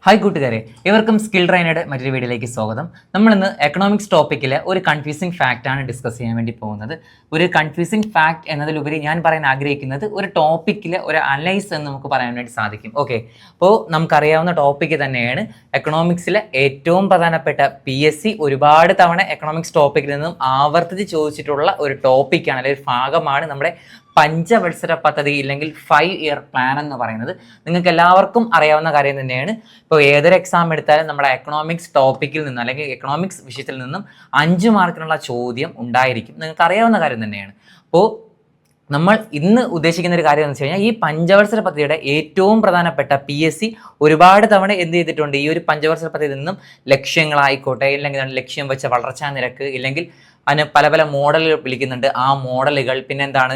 Hi കൂട്ടുകാരെ, ഇവർക്കും skill ട്രെയിനറുടെ മറ്റൊരു വീഡിയോയിലേക്ക് സ്വാഗതം. നമ്മളിന്ന് എക്കണോമിക്സ് ടോപ്പിക്കിലെ ഒരു കൺഫ്യൂസിംഗ് ഫാക്റ്റ് ആണ് ഡിസ്കസ് ചെയ്യാൻ വേണ്ടി പോകുന്നത്. ഒരു കൺഫ്യൂസിംഗ് ഫാക്റ്റ് എന്നതിലുപരി ഞാൻ പറയാൻ ആഗ്രഹിക്കുന്നത് ഒരു ടോപ്പിക്കിലെ ഒരു അനലൈസ് എന്ന് നമുക്ക് പറയാൻ വേണ്ടി സാധിക്കും. ഓക്കെ, അപ്പോൾ നമുക്കറിയാവുന്ന ടോപ്പിക്ക് തന്നെയാണ് എക്കണോമിക്സിലെ ഏറ്റവും പ്രധാനപ്പെട്ട PSC ഒരുപാട് തവണ എക്കണോമിക്സ് ടോപ്പിക്കിൽ നിന്നും ആവർത്തിച്ച് ചോദിച്ചിട്ടുള്ള ഒരു ടോപ്പിക്കാണ്, അല്ലെങ്കിൽ ഒരു ഭാഗമാണ് നമ്മുടെ പഞ്ചവത്സര പദ്ധതി ഇല്ലെങ്കിൽ 5 ഇയർ പ്ലാൻ എന്ന് പറയുന്നത്. നിങ്ങൾക്ക് എല്ലാവർക്കും അറിയാവുന്ന കാര്യം തന്നെയാണ്. ഇപ്പോൾ ഏതൊരു എക്സാം എടുത്താലും നമ്മുടെ എക്കണോമിക്സ് ടോപ്പിക്കിൽ നിന്ന് അല്ലെങ്കിൽ എക്കണോമിക്സ് വിഷയത്തിൽ നിന്നും 5 മാർക്കിനുള്ള ചോദ്യം ഉണ്ടായിരിക്കും. നിങ്ങൾക്ക് അറിയാവുന്ന കാര്യം തന്നെയാണ്. അപ്പോൾ നമ്മൾ ഇന്ന് ഉദ്ദേശിക്കുന്ന ഒരു കാര്യം എന്ന് വെച്ച് കഴിഞ്ഞാൽ ഈ പഞ്ചവത്സര പദ്ധതിയുടെ ഏറ്റവും പ്രധാനപ്പെട്ട PSC ഒരുപാട് തവണ എന്ത് ചെയ്തിട്ടുണ്ട്, ഈ ഒരു പഞ്ചവത്സര പദ്ധതിയിൽ നിന്നും ലക്ഷ്യങ്ങളായിക്കോട്ടെ, ഇല്ലെങ്കിൽ ലക്ഷ്യം വെച്ച വളർച്ചാ നിരക്ക്, ഇല്ലെങ്കിൽ അതിന് പല പല മോഡലുകൾ വിളിക്കുന്നുണ്ട്, ആ മോഡലുകൾ, പിന്നെ എന്താണ്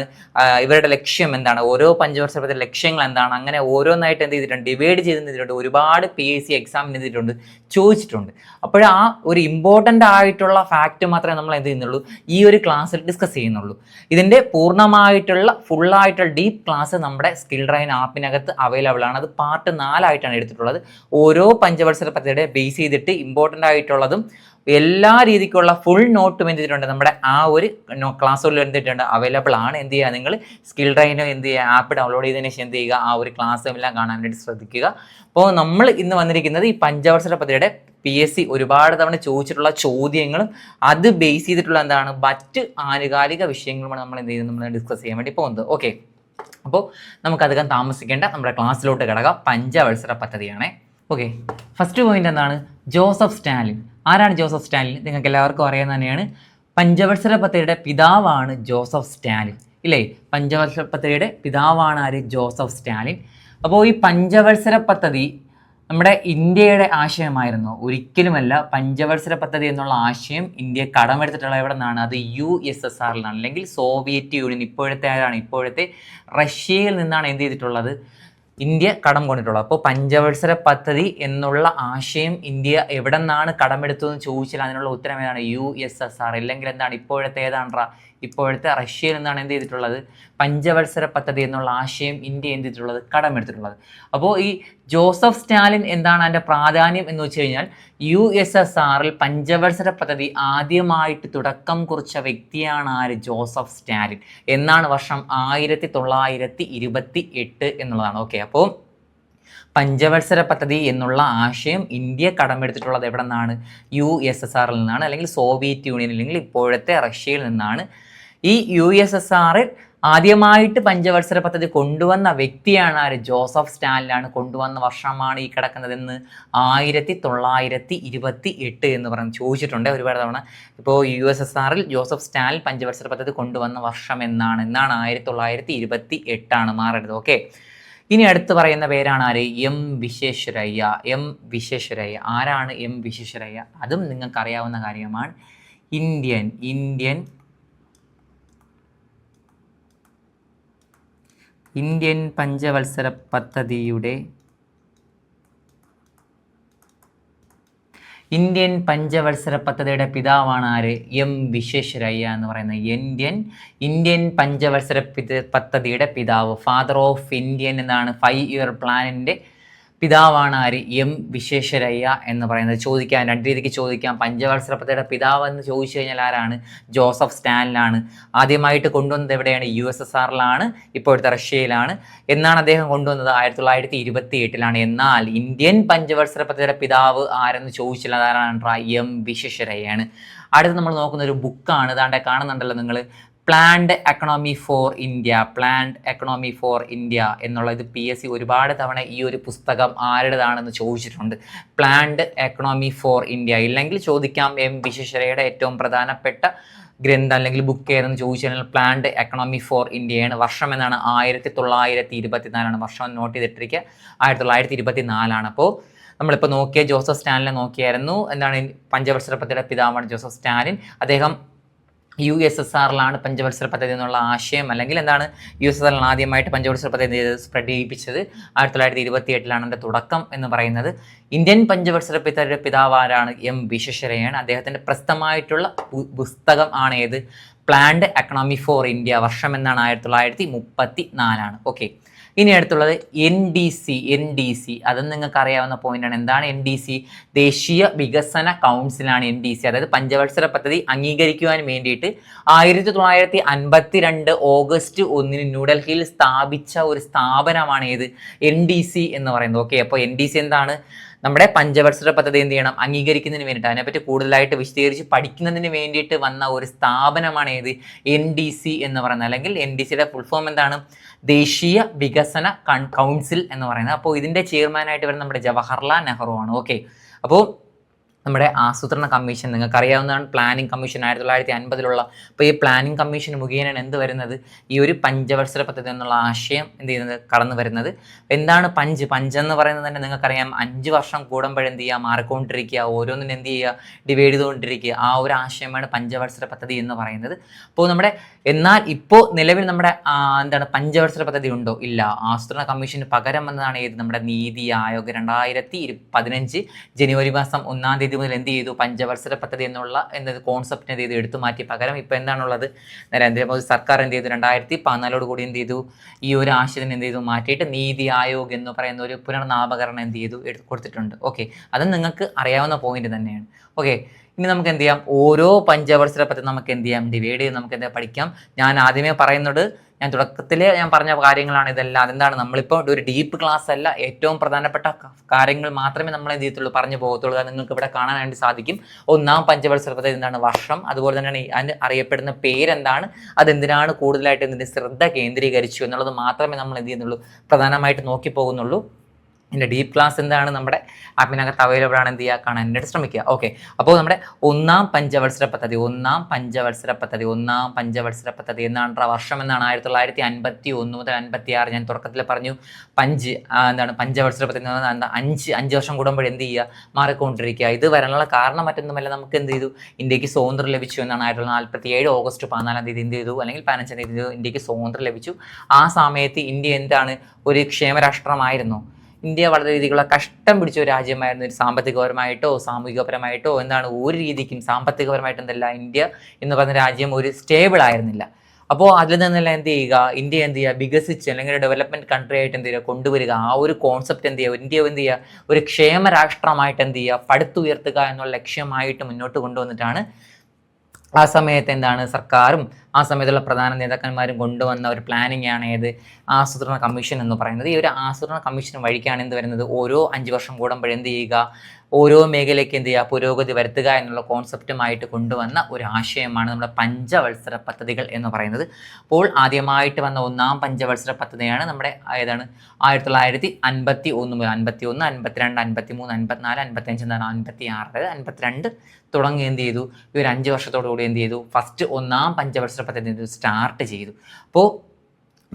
ഇവരുടെ ലക്ഷ്യം എന്താണ്, ഓരോ പഞ്ചവർഷ പദ്ധതി ലക്ഷ്യങ്ങൾ എന്താണ്, അങ്ങനെ ഓരോന്നായിട്ട് എന്ത് ചെയ്തിട്ടുണ്ട്, ഡിവൈഡ് ചെയ്തിട്ടുണ്ട്. ഒരുപാട് PSC എക്സാമിന് എന്ത് ചെയ്തിട്ടുണ്ട്, ചോദിച്ചിട്ടുണ്ട്. അപ്പോൾ ആ ഒരു ഇമ്പോർട്ടൻ്റ് ആയിട്ടുള്ള ഫാക്റ്റ് മാത്രമേ നമ്മൾ എന്ത് ചെയ്യുന്നുള്ളൂ, ഈ ഒരു ക്ലാസ്സിൽ ഡിസ്കസ് ചെയ്യുന്നുള്ളൂ. ഇതിൻ്റെ പൂർണ്ണമായിട്ടുള്ള ഫുള്ളായിട്ടുള്ള ഡീപ്പ് ക്ലാസ് നമ്മുടെ സ്കിൽ ട്രെയിൻ ആപ്പിനകത്ത് അവൈലബിൾ ആണ്. അത് പാർട്ട് 4 ആയിട്ടാണ് എടുത്തിട്ടുള്ളത്. ഓരോ പഞ്ചവത്സര പദ്ധതിയുടെ ബേസ് ചെയ്തിട്ട് ഇമ്പോർട്ടൻ്റ് ആയിട്ടുള്ളതും എല്ലാ രീതിക്കുള്ള ഫുൾ നോട്ടും എന്ത് ചെയ്തിട്ടുണ്ട് നമ്മുടെ ആ ഒരു ക്ലാസ്സുകളിൽ എന്തിട്ടുണ്ട് അവൈലബിൾ ആണ്. എന്ത് ചെയ്യുക, നിങ്ങൾ സ്കിൽ ട്രെയിനർ എന്ത് ചെയ്യുക, ആപ്പ് ഡൗൺലോഡ് ചെയ്തതിന് ശേഷം എന്ത് ചെയ്യുക, ആ ഒരു ക്ലാസ്സും എല്ലാം കാണാൻ വേണ്ടി ശ്രദ്ധിക്കുക. അപ്പോൾ നമ്മൾ ഇന്ന് വന്നിരിക്കുന്നത് ഈ പഞ്ചവത്സര പദ്ധതിയുടെ PSC ഒരുപാട് തവണ ചോദിച്ചിട്ടുള്ള ചോദ്യങ്ങളും അത് ബേസ് ചെയ്തിട്ടുള്ള എന്താണ് മറ്റ് ആനുകാലിക വിഷയങ്ങളുമാണ് നമ്മൾ എന്ത് ചെയ്യുന്നത്, നമ്മൾ ഡിസ്കസ് ചെയ്യാൻ വേണ്ടി പോകുന്നത്. ഓക്കെ, അപ്പോൾ നമുക്കധികം താമസിക്കേണ്ട നമ്മുടെ ക്ലാസ്സിലോട്ട് കിടക്കാം. പഞ്ചവത്സര പദ്ധതിയാണേ. ഓക്കെ, ഫസ്റ്റ് പോയിന്റ് എന്താണ്, ജോസഫ് സ്റ്റാലിൻ. ആരാണ് ജോസഫ് സ്റ്റാലിൻ? നിങ്ങൾക്ക് എല്ലാവർക്കും അറിയാവുന്ന തന്നെയാണ്. പഞ്ചവത്സര പദ്ധതിയുടെ പിതാവാണ് ജോസഫ് സ്റ്റാലിൻ, ഇല്ലേ? പഞ്ചവത്സര പദ്ധതിയുടെ പിതാവാണ് ആര്? ജോസഫ് സ്റ്റാലിൻ. അപ്പോൾ ഈ പഞ്ചവത്സര പദ്ധതി നമ്മുടെ ഇന്ത്യയുടെ ആശയമായിരുന്നു? ഒരിക്കലുമല്ല. പഞ്ചവത്സര പദ്ധതി എന്നുള്ള ആശയം ഇന്ത്യ കടമെടുത്തിട്ടുള്ള എവിടെ നിന്നാണ്? അത് USSR നിന്നാണ്, അല്ലെങ്കിൽ സോവിയറ്റ് യൂണിയൻ. ഇപ്പോഴത്തെ ആരാണ്? ഇപ്പോഴത്തെ റഷ്യയിൽ നിന്നാണ് എന്ത് ചെയ്തിട്ടുള്ളത്, ഇന്ത്യ കടം കൊണ്ടിട്ടുള്ളത്. അപ്പോൾ പഞ്ചവത്സര പദ്ധതി എന്നുള്ള ആശയം ഇന്ത്യ എവിടെ നിന്നാണ് കടമെടുത്തതെന്ന് ചോദിച്ചാൽ അതിനുള്ള ഉത്തരം ഏതാണ്? USSR. അല്ലെങ്കിൽ എന്താണ്, ഇപ്പോഴത്തെ ഏതാണ്ടാ, ഇപ്പോഴത്തെ റഷ്യയിൽ നിന്നാണ് എന്ത് ചെയ്തിട്ടുള്ളത്, പഞ്ചവത്സര പദ്ധതി എന്നുള്ള ആശയം ഇന്ത്യ എന്ത് ചെയ്തിട്ടുള്ളത്, കടമെടുത്തിട്ടുള്ളത്. അപ്പോൾ ഈ ജോസഫ് സ്റ്റാലിൻ എന്താണ് അതിൻ്റെ പ്രാധാന്യം എന്ന് വെച്ച് കഴിഞ്ഞാൽ, USSRൽ പഞ്ചവത്സര പദ്ധതി ആദ്യമായിട്ട് തുടക്കം കുറിച്ച വ്യക്തിയാണ് ആര്? ജോസഫ് സ്റ്റാലിൻ. എന്നാണ് വർഷം 1928 എന്നുള്ളതാണ്. ഓക്കെ, അപ്പോൾ പഞ്ചവത്സര പദ്ധതി എന്നുള്ള ആശയം ഇന്ത്യ കടമെടുത്തിട്ടുള്ളത് എവിടെ നിന്നാണ്? USSRൽ നിന്നാണ്, അല്ലെങ്കിൽ സോവിയറ്റ് യൂണിയൻ, അല്ലെങ്കിൽ ഇപ്പോഴത്തെ റഷ്യയിൽ നിന്നാണ്. ഈ USSRൽ ആദ്യമായിട്ട് പഞ്ചവത്സര പദ്ധതി കൊണ്ടുവന്ന വ്യക്തിയാണ് ആര്? ജോസഫ് സ്റ്റാലിനാണ്. കൊണ്ടുവന്ന വർഷമാണ് ഈ കിടക്കുന്നതെന്ന് 1928 എന്ന് പറഞ്ഞ് ചോദിച്ചിട്ടുണ്ട് ഒരുപാട് തവണ. ഇപ്പോൾ USSRൽ ജോസഫ് സ്റ്റാലിൻ പഞ്ചവത്സര പദ്ധതി കൊണ്ടുവന്ന വർഷം എന്നാണ് 1928 ആണ്, മാറരുത്. ഓക്കെ, ഇനി അടുത്ത് പറയുന്ന പേരാണ് ആര്? വിശ്വേശ്വരയ്യ. വിശ്വേശ്വരയ്യ ആരാണ്? വിശ്വേശ്വരയ്യ. അതും നിങ്ങൾക്ക് അറിയാവുന്ന കാര്യമാണ്. ഇന്ത്യൻ പഞ്ചവത്സര പദ്ധതിയുടെ പിതാവാണ് ആര്? വിശ്വേശ്വരയ്യ എന്ന് പറയുന്നത്. ഇന്ത്യൻ പഞ്ചവത്സര പദ്ധതിയുടെ പിതാവ്, ഫാദർ ഓഫ് ഇന്ത്യൻ എന്നാണ് 5 ഇയർ പ്ലാനിൻ്റെ പിതാവാണ് ആര്? വിശ്വേശ്വരയ്യ എന്ന് പറയുന്നത്. ചോദിക്കാം, രണ്ട് രീതിക്ക് ചോദിക്കാം. പഞ്ചവത്സര പദ്ധതിയുടെ പിതാവ് എന്ന് ചോദിച്ചു കഴിഞ്ഞാൽ ആരാണ്? ജോസഫ് സ്റ്റാലിനാണ്. ആദ്യമായിട്ട് കൊണ്ടുവന്നത് എവിടെയാണ്? USSRലാണ്, ഇപ്പോഴത്തെ റഷ്യയിലാണ്. എന്നാണ് അദ്ദേഹം കൊണ്ടുവന്നത്? 1928. എന്നാൽ ഇന്ത്യൻ പഞ്ചവത്സര പദ്ധതിയുടെ പിതാവ് ആരെന്ന് ചോദിച്ചില്ല, അതാരാണ്? വിശ്വേശ്വരയ്യയാണ്. അടുത്ത് നമ്മൾ നോക്കുന്ന ഒരു ബുക്കാണ്, ഇതാണ്ട് കാണുന്നുണ്ടല്ലോ നിങ്ങൾ, പ്ലാൻഡ് എക്കണോമി ഫോർ ഇന്ത്യ എന്നുള്ളത്. PSC ഒരുപാട് തവണ ഈ ഒരു പുസ്തകം ആരുടേതാണെന്ന് ചോദിച്ചിട്ടുണ്ട്. Planned economy for India. ഇല്ലെങ്കിൽ ചോദിക്കാം വിശ്വേശ്വരയ്യയുടെ ഏറ്റവും പ്രധാനപ്പെട്ട ഗ്രന്ഥം അല്ലെങ്കിൽ ബുക്ക് ഏതെന്ന് ചോദിച്ചു കഴിഞ്ഞാൽ പ്ലാൻഡ് എക്കണോമി ഫോർ ഇന്ത്യയാണ്. വർഷം എന്നാണ് 1924. വർഷം നോട്ട് ചെയ്തിട്ടിരിക്കുക, 1924. അപ്പോൾ നമ്മളിപ്പോൾ നോക്കിയ ജോസഫ് സ്റ്റാലിനെ നോക്കിയായിരുന്നു. എന്താണ്, പഞ്ചവത്സര പദ്ധതിയുടെ പിതാവാണ് ജോസഫ് സ്റ്റാലിൻ. അദ്ദേഹം USSRലാണ് പഞ്ചവത്സര പദ്ധതി എന്നുള്ള ആശയം, അല്ലെങ്കിൽ എന്താണ്, USSRലാണ് ആദ്യമായിട്ട് പഞ്ചവത്സര പദ്ധതി സ്പ്രെഡ് ചെയ്യിപ്പിച്ചത്. 1928 അതിൻ്റെ തുടക്കം എന്ന് പറയുന്നത്. ഇന്ത്യൻ പഞ്ചവത്സര പദ്ധതിയുടെ പിതാവ് ആരാണ്? വിശ്വേശ്വരയ്യയാണ്. അദ്ദേഹത്തിൻ്റെ പ്രസിദ്ധമായിട്ടുള്ള പുസ്തകം ആണ് ഏത്? Planned economy for India. വർഷം എന്നാണ് 1934. ഓക്കെ, ഇനി അടുത്തുള്ളത് NDC. അതും നിങ്ങൾക്ക് അറിയാവുന്ന പോയിന്റാണ്. എന്താണ് NDC? ദേശീയ വികസന കൗൺസിലാണ് NDC. അതായത് പഞ്ചവത്സര പദ്ധതി അംഗീകരിക്കുവാൻ വേണ്ടിയിട്ട് 1952 ഓഗസ്റ്റ് 1 ന്യൂഡൽഹിയിൽ സ്ഥാപിച്ച ഒരു സ്ഥാപനമാണ് ഏത്? NDC എന്ന് പറയുന്നത്. ഓക്കെ, അപ്പോൾ NDC എന്താണ്? നമ്മുടെ പഞ്ചവത്സര പദ്ധതി എന്ത് ചെയ്യണം? അംഗീകരിക്കുന്നതിന് വേണ്ടിയിട്ട്, അതിനെപ്പറ്റി കൂടുതലായിട്ട് വിശദീകരിച്ച് പഠിക്കുന്നതിന് വേണ്ടിയിട്ട് വന്ന ഒരു സ്ഥാപനമാണ് ഏത്? NDC എന്ന് പറയുന്നത്. അല്ലെങ്കിൽ NDCയുടെ ഫുൾ ഫോം എന്താണ്? ദേശീയ വികസന കൗൺസിൽ എന്ന് പറയുന്നത്. അപ്പോൾ ഇതിന്റെ ചെയർമാനായിട്ട് വരുന്നത് നമ്മുടെ ജവഹർലാൽ നെഹ്റു ആണ്. ഓക്കെ, അപ്പോൾ നമ്മുടെ ആസൂത്രണ കമ്മീഷൻ നിങ്ങൾക്ക് അറിയാവുന്നതാണ്. പ്ലാനിംഗ് കമ്മീഷൻ 1950 അപ്പോൾ ഈ പ്ലാനിംഗ് കമ്മീഷൻ മുഖേനയാണ് എന്ത് വരുന്നത്? ഈ ഒരു പഞ്ചവത്സര പദ്ധതി എന്നുള്ള ആശയം എന്ത് ചെയ്യുന്നത്? കടന്നു വരുന്നത്. എന്താണ് പഞ്ച് എന്ന് പറയുന്നത് തന്നെ നിങ്ങൾക്കറിയാം. 5 വർഷം കൂടുമ്പോഴെന്ത് ചെയ്യുക? മാറിക്കൊണ്ടിരിക്കുക, ഓരോന്നിനും എന്ത് ചെയ്യുക? ഡിവൈഡ് ചെയ്തുകൊണ്ടിരിക്കുക. ആ ഒരു ആശയമാണ് പഞ്ചവത്സര പദ്ധതി എന്ന് പറയുന്നത്. അപ്പോൾ എന്നാൽ ഇപ്പോൾ നിലവിൽ നമ്മുടെ എന്താണ് പഞ്ചവത്സര പദ്ധതി ഉണ്ടോ? ഇല്ല. ആസൂത്രണ കമ്മീഷന് പകരം വന്നതാണ് ഏത്? നമ്മുടെ നീതി ആയോഗ് 2015 ജനുവരി മാസം 1 തീയതി മുതൽ എന്ത് ചെയ്തു? പഞ്ചവത്സര പദ്ധതി എന്നുള്ള കോൺസെപ്റ്റ് എന്ത് ചെയ്തു? എടുത്തു മാറ്റി. പകരം ഇപ്പൊ എന്താണുള്ളത്? നരേന്ദ്രമോദി സർക്കാർ എന്ത് ചെയ്തു? 2014 കൂടി എന്ത് ചെയ്തു? ഈ ഒരു ആശയത്തിന് എന്ത് ചെയ്തു? മാറ്റിയിട്ട് നീതി ആയോഗ് എന്ന് പറയുന്ന ഒരു പുനർനാമകരണം എന്ത് ചെയ്തു? കൊടുത്തിട്ടുണ്ട്. ഓക്കെ, അത് നിങ്ങൾക്ക് അറിയാവുന്ന പോയിന്റ് തന്നെയാണ്. ഓക്കെ, ഇനി നമുക്ക് എന്ത് ചെയ്യാം? ഓരോ പഞ്ചവത്സര പദ്ധതി നമുക്ക് എന്ത് ചെയ്യാം? ഡിവൈഡ് ചെയ്ത് നമുക്ക് എന്താ പഠിക്കാം. ഞാൻ ആദ്യമേ പറയുന്നത്, ഞാൻ തുടക്കത്തിലേ ഞാൻ പറഞ്ഞ കാര്യങ്ങളാണ് ഇതെല്ലാം. അതെന്താണ്? നമ്മളിപ്പോൾ ഒരു ഡീപ്പ് ക്ലാസ് അല്ല, ഏറ്റവും പ്രധാനപ്പെട്ട കാര്യങ്ങൾ മാത്രമേ നമ്മൾ എന്ത് ചെയ്യത്തുള്ളൂ? പറഞ്ഞു പോകത്തുള്ളൂ. അത് നിങ്ങൾക്ക് ഇവിടെ കാണാനായിട്ട് സാധിക്കും. ഒന്നാം പഞ്ചവത്സര പദ്ധതി എന്താണ്? വർഷം. അതുപോലെ തന്നെയാണ് അതിന് അറിയപ്പെടുന്ന പേരെന്താണ്, അതെന്തിനാണ് കൂടുതലായിട്ട് എന്തിൻ്റെ ശ്രദ്ധ കേന്ദ്രീകരിച്ചു എന്നുള്ളത് മാത്രമേ നമ്മൾ എന്ത് ചെയ്യുന്നുള്ളൂ? പ്രധാനമായിട്ട് നോക്കി പോകുന്നുള്ളൂ. ഇതിൻ്റെ ഡീപ്പ് ക്ലാസ് എന്താണ് നമ്മുടെ ആപ്പിനകത്ത് അവൈലബിൾ ആണ്. എന്ത് ചെയ്യുക? കാണാനായിട്ട് ശ്രമിക്കുക. ഓക്കെ, അപ്പോൾ നമ്മുടെ ഒന്നാം പഞ്ചവത്സര പദ്ധതി എന്നാണ് വർഷം എന്നാണ് 1951 മുതൽ 56. ഞാൻ തുടക്കത്തിൽ പറഞ്ഞു പഞ്ചവത്സര പദ്ധതി എന്ന് പറഞ്ഞാൽ 5 വർഷം കൂടുമ്പോൾ എന്ത് ചെയ്യുക? മാറിക്കൊണ്ടിരിക്കുക. ഇത് വരാനുള്ള കാരണം മറ്റൊന്നുമല്ല, നമുക്ക് എന്ത് ചെയ്തു? ഇന്ത്യക്ക് സ്വാതന്ത്ര്യം ലഭിച്ചു എന്നാണ് 1947 ഓഗസ്റ്റ് 14 എന്ത് ചെയ്തു? അല്ലെങ്കിൽ 15 ഇന്ത്യക്ക് സ്വാതന്ത്ര്യം ലഭിച്ചു. ആ സമയത്ത് ഇന്ത്യ എന്താണ്? ഒരു ക്ഷേമരാഷ്ട്രമായിരുന്നു. ഇന്ത്യ വളരെ രീതിയിലുള്ള കഷ്ടം പിടിച്ച ഒരു രാജ്യമായിരുന്നു. സാമ്പത്തികപരമായിട്ടോ സാമൂഹികപരമായിട്ടോ എന്താണ് ഒരു രീതിക്കും സാമ്പത്തികപരമായിട്ടും എന്തല്ല ഇന്ത്യ എന്ന് പറയുന്ന രാജ്യം ഒരു സ്റ്റേബിൾ ആയിരുന്നില്ല. അപ്പോൾ അതിൽ നിന്നെല്ലാം എന്ത് ചെയ്യുക? ഇന്ത്യ എന്ത് ചെയ്യുക? വികസിച്ച് അല്ലെങ്കിൽ ഡെവലപ്മെന്റ് കൺട്രി ആയിട്ട് എന്ത് ചെയ്യുക? കൊണ്ടുവരിക. ആ ഒരു കോൺസെപ്റ്റ് എന്ത് ചെയ്യുക? ഇന്ത്യ എന്ത് ചെയ്യുക? ഒരു ക്ഷേമരാഷ്ട്രമായിട്ട് എന്ത് ചെയ്യുക? പടുത്തുയർത്തുക എന്നുള്ള ലക്ഷ്യമായിട്ട് മുന്നോട്ട് കൊണ്ടുവന്നിട്ടാണ് ആ സമയത്ത് എന്താണ് സർക്കാരും ആ സമയത്തുള്ള പ്രധാന നേതാക്കന്മാരും കൊണ്ടുവന്ന ഒരു പ്ലാനിങ് ആണ് ഏത്? ആസൂത്രണ കമ്മീഷൻ എന്ന് പറയുന്നത്. ഈ ഒരു ആസൂത്രണ കമ്മീഷൻ വഴിക്കാണ് എന്ത് വരുന്നത്? ഓരോ 5 വർഷം കൂടുമ്പോൾ എന്ത് ചെയ്യുക? ഓരോ മേഖലയ്ക്ക് എന്ത് ചെയ്യുക? പുരോഗതി വരുത്തുക എന്നുള്ള കോൺസെപ്റ്റുമായിട്ട് കൊണ്ടുവന്ന ഒരു ആശയമാണ് നമ്മുടെ പഞ്ചവത്സര പദ്ധതികൾ എന്ന് പറയുന്നത്. അപ്പോൾ ആദ്യമായിട്ട് വന്ന ഒന്നാം പഞ്ചവത്സര പദ്ധതിയാണ് നമ്മുടെ ഏതാണ്? 1951 മുതൽ 51, 52, 53, 54, 55 എന്താണ് 56, 52 തുടങ്ങി എന്ത് ചെയ്തു? ഈ ഒരു 5 വർഷത്തോടു കൂടി എന്ത് ചെയ്തു? ഫസ്റ്റ് ഒന്നാം പഞ്ചവത്സര പദ്ധതി സ്റ്റാർട്ട് ചെയ്തു. അപ്പോൾ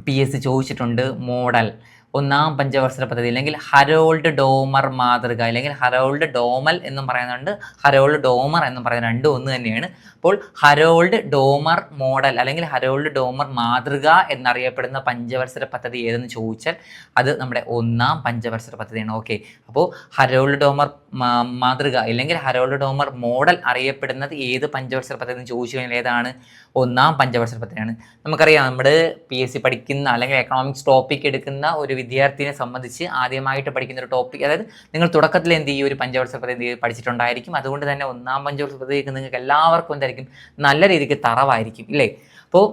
PSC ചോദിച്ചിട്ടുണ്ട് മോഡൽ ഒന്നാം പഞ്ചവത്സര പദ്ധതി അല്ലെങ്കിൽ ഹരോൾഡ് ഡോമർ മാതൃക അല്ലെങ്കിൽ ഹരോൾഡ് ഡോമൽ എന്നും പറയുന്നുണ്ട്, ഹരോൾഡ് ഡോമർ എന്നും പറയുന്നത് രണ്ടും ഒന്ന് തന്നെയാണ്. അപ്പോൾ ഹരോൾഡ് ഡോമർ മോഡൽ അല്ലെങ്കിൽ ഹരോൾഡ് ഡോമർ മാതൃക എന്നറിയപ്പെടുന്ന പഞ്ചവത്സര പദ്ധതി ഏതെന്ന് ചോദിച്ചാൽ അത് നമ്മുടെ ഒന്നാം പഞ്ചവത്സര പദ്ധതിയാണ്. ഓക്കെ, അപ്പോൾ ഹരോൾഡ് ഡോമർ മാതൃക അല്ലെങ്കിൽ ഹരോൾഡ് ഡോമർ മോഡൽ അറിയപ്പെടുന്നത് ഏത് പഞ്ചവത്സര പദ്ധതി എന്ന് ചോദിച്ചു കഴിഞ്ഞാൽ ഏതാണ്? ഒന്നാം പഞ്ചവത്സര പദ്ധതിയാണ്. നമുക്കറിയാം നമ്മുടെ PSC പഠിക്കുന്ന അല്ലെങ്കിൽ എക്കണോമിക്സ് ടോപ്പിക് എടുക്കുന്ന ഒരു വിദ്യാർത്ഥിയെ സംബന്ധിച്ച് ആദ്യമായിട്ട് പഠിക്കുന്ന ഒരു ടോപ്പിക്, അതായത് നിങ്ങൾ തുടക്കത്തിൽ എന്ത് ചെയ്യും? ഒരു പഞ്ചവത്സര പദ്ധതി പഠിച്ചിട്ടുണ്ടായിരിക്കും. അതുകൊണ്ട് തന്നെ ഒന്നാം പഞ്ചവത്സര പദ്ധതിക്ക് നിങ്ങൾക്ക് എല്ലാവർക്കും എന്തായിരിക്കും? നല്ല രീതിക്ക് തറവായിരിക്കും, ഇല്ലേ? അപ്പോൾ